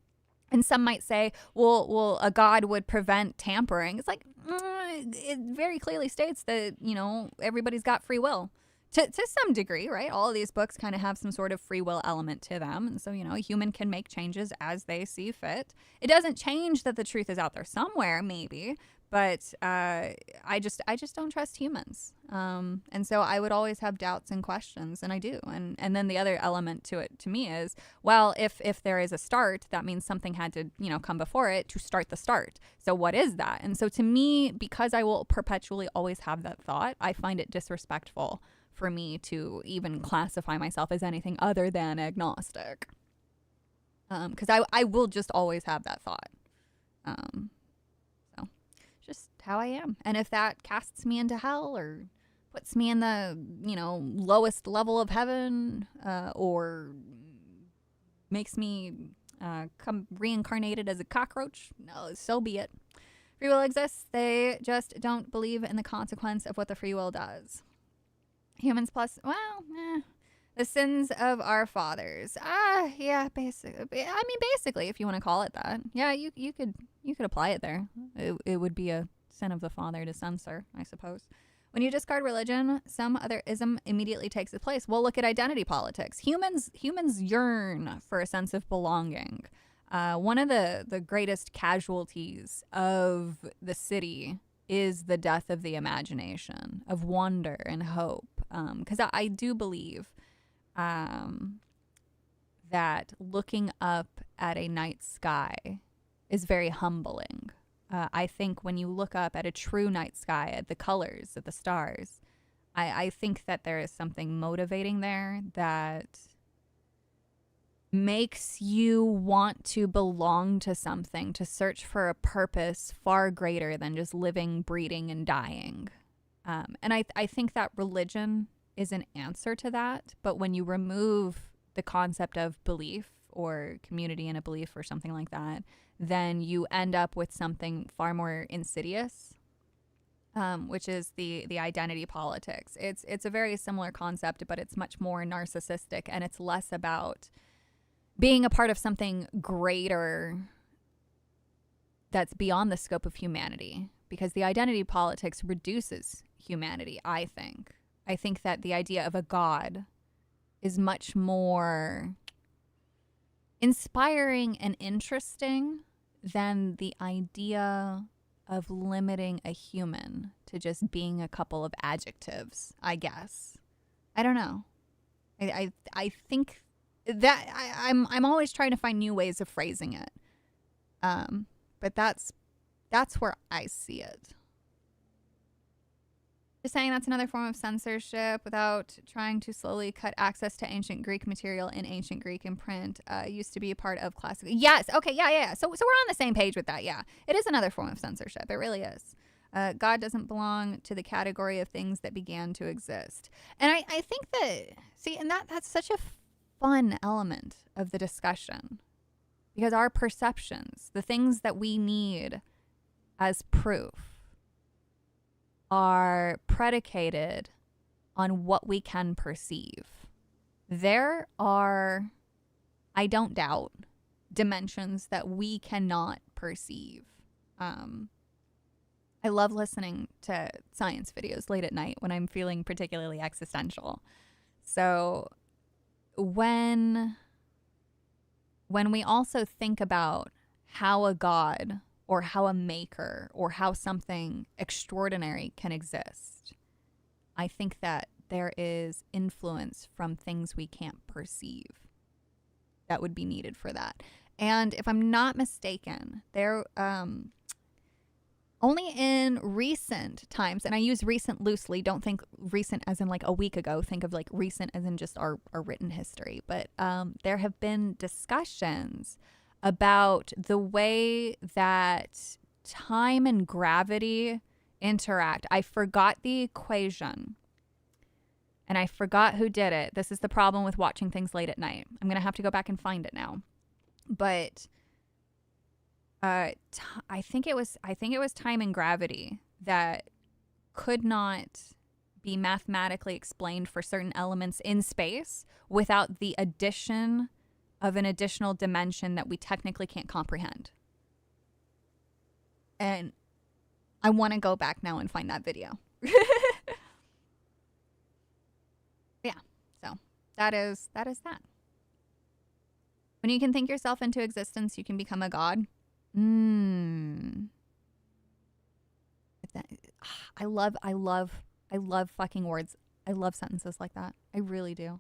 some might say, well, a God would prevent tampering. It's like, it very clearly states that, you know, everybody's got free will. To some degree, right? All of these books kind of have some sort of free will element to them. And so, you know, a human can make changes as they see fit. It doesn't change that the truth is out there somewhere, maybe. But I just don't trust humans. And so I would always have doubts and questions, and I do. And then the other element to it, to me, is, well, if there is a start, that means something had to, you know, come before it to start the start. So what is that? And so to me, because I will perpetually always have that thought, I find it disrespectful for me to even classify myself as anything other than agnostic. Because I will just always have that thought. Just how I am. And if that casts me into hell or puts me in the, you know, lowest level of heaven, or makes me come reincarnated as a cockroach, no, so be it. Free will exists. They just don't believe in the consequence of what the free will does. Humans plus, well, the sins of our fathers. Yeah, basically. I mean, basically, if you want to call it that. Yeah, you could apply it there. It would be a sin of the father to censor, I suppose. When you discard religion, some other ism immediately takes its place. Well, look at identity politics. Humans yearn for a sense of belonging. One of the greatest casualties of the city is the death of the imagination, of wonder and hope. Because I do believe that looking up at a night sky is very humbling. I think when you look up at a true night sky, at the colors of the stars, I think that there is something motivating there that makes you want to belong to something, to search for a purpose far greater than just living, breeding, and dying. And I think that religion is an answer to that. But when you remove the concept of belief or community in a belief or something like that, then you end up with something far more insidious, which is the identity politics. It's a very similar concept, but it's much more narcissistic, and it's less about being a part of something greater that's beyond the scope of humanity, because the identity politics reduces humanity, I think. I think that the idea of a God is much more inspiring and interesting than the idea of limiting a human to just being a couple of adjectives, I guess. I don't know. I think that I'm always trying to find new ways of phrasing it. But that's where I see it. Just saying that's another form of censorship without trying to slowly cut access to ancient Greek material in ancient Greek in print. Used to be a part of classical. Yes. Okay. Yeah. So we're on the same page with that. Yeah. It is another form of censorship. It really is. God doesn't belong to the category of things that began to exist. And I think that, see, and that's such a fun element of the discussion. Because our perceptions, the things that we need as proof, are predicated on what we can perceive. There are, I don't doubt, dimensions that we cannot perceive. I love listening to science videos late at night when I'm feeling particularly existential. So when we also think about how a god or how a maker or how something extraordinary can exist, I think that there is influence from things we can't perceive that would be needed for that. And if I'm not mistaken, there only in recent times, and I use recent loosely, don't think recent as in like a week ago, think of like recent as in just our written history, but there have been discussions about the way that time and gravity interact. I forgot the equation, and I forgot who did it. This is the problem with watching things late at night. I'm going to have to go back and find it now. But I think it was time and gravity that could not be mathematically explained for certain elements in space without the addition of an additional dimension that we technically can't comprehend. And I want to go back now and find that video. Yeah, so that is that. When you can think yourself into existence, you can become a god. I love fucking words. I love sentences like that. I really do.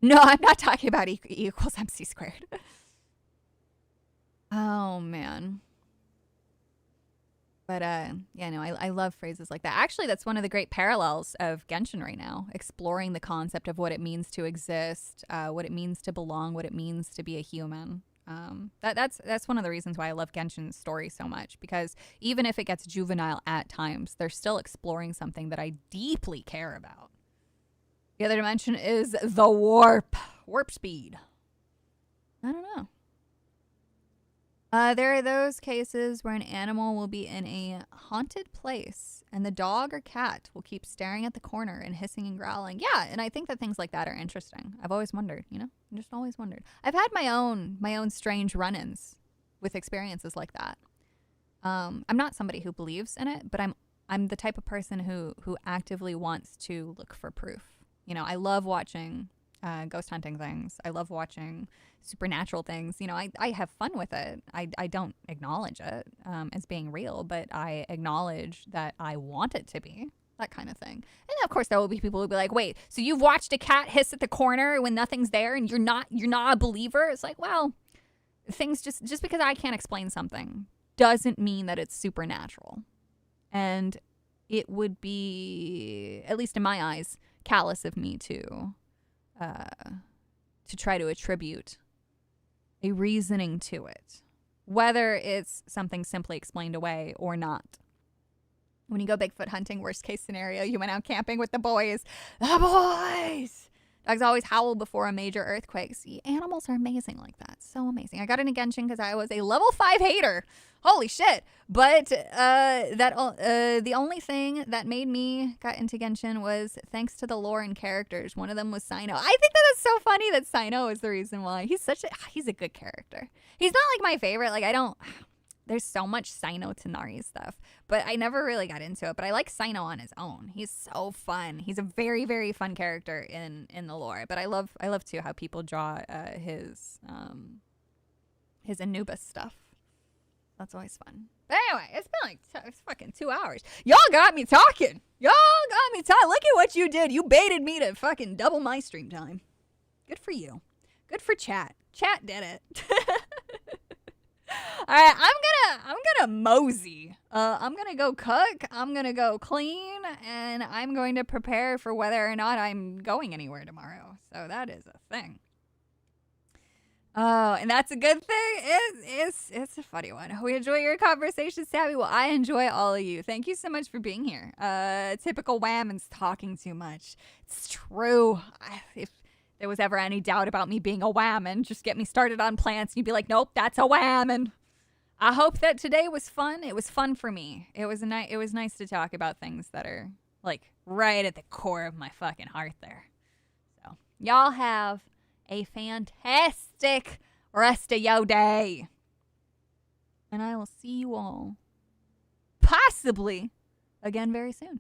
No, I'm not talking about E equals MC squared. Oh, man. But, yeah, no, I love phrases like that. Actually, that's one of the great parallels of Genshin right now, exploring the concept of what it means to exist, what it means to belong, what it means to be a human. That's one of the reasons why I love Genshin's story so much, because even if it gets juvenile at times, they're still exploring something that I deeply care about. The other dimension is the warp speed. I don't know. There are those cases where an animal will be in a haunted place and the dog or cat will keep staring at the corner and hissing and growling. Yeah, and I think that things like that are interesting. I've always wondered, I just always wondered. I've had my own strange run-ins with experiences like that. I'm not somebody who believes in it, but I'm the type of person who actively wants to look for proof. I love watching ghost hunting things. I love watching supernatural things. I have fun with it. I don't acknowledge it as being real, but I acknowledge that I want it to be, that kind of thing. And of course there will be people who will be like, wait, so you've watched a cat hiss at the corner when nothing's there and you're not a believer? It's like, well, things just because I can't explain something doesn't mean that it's supernatural. And it would be, at least in my eyes, callous of me to try to attribute a reasoning to it, whether it's something simply explained away or not. When you go Bigfoot hunting, worst case scenario, you went out camping with the boys. The boys! Dogs always howl before a major earthquake. See, animals are amazing like that. So amazing. I got into Genshin because I was a level 5 hater. Holy shit. But the only thing that made me got into Genshin was thanks to the lore and characters. One of them was Sino. I think that is so funny that Sino is the reason why. He's a good character. He's not like my favorite. There's so much Sino Tanari stuff, but I never really got into it. But I like Sino on his own. He's so fun. He's a very, very fun character in the lore. But I love too how people draw his Anubis stuff. That's always fun. But anyway, it's been like it's fucking 2 hours. Y'all got me talking. Look at what you did. You baited me to fucking double my stream time. Good for you. Good for chat. Chat did it. All right, I'm gonna mosey. I'm gonna go cook. I'm gonna go clean, and I'm going to prepare for whether or not I'm going anywhere tomorrow. So that is a thing. Oh, and that's a good thing. It's a funny one. We enjoy your conversation, Sabby. Well, I enjoy all of you. Thank you so much for being here. Typical Whammon's talking too much. It's true. If there was ever any doubt about me being a Whammon, just get me started on plants, and you'd be like, nope, that's a Whammon. I hope that today was fun. It was fun for me. It was nice to talk about things that are like right at the core of my fucking heart there. So y'all have a fantastic rest of your day. And I will see you all possibly again very soon.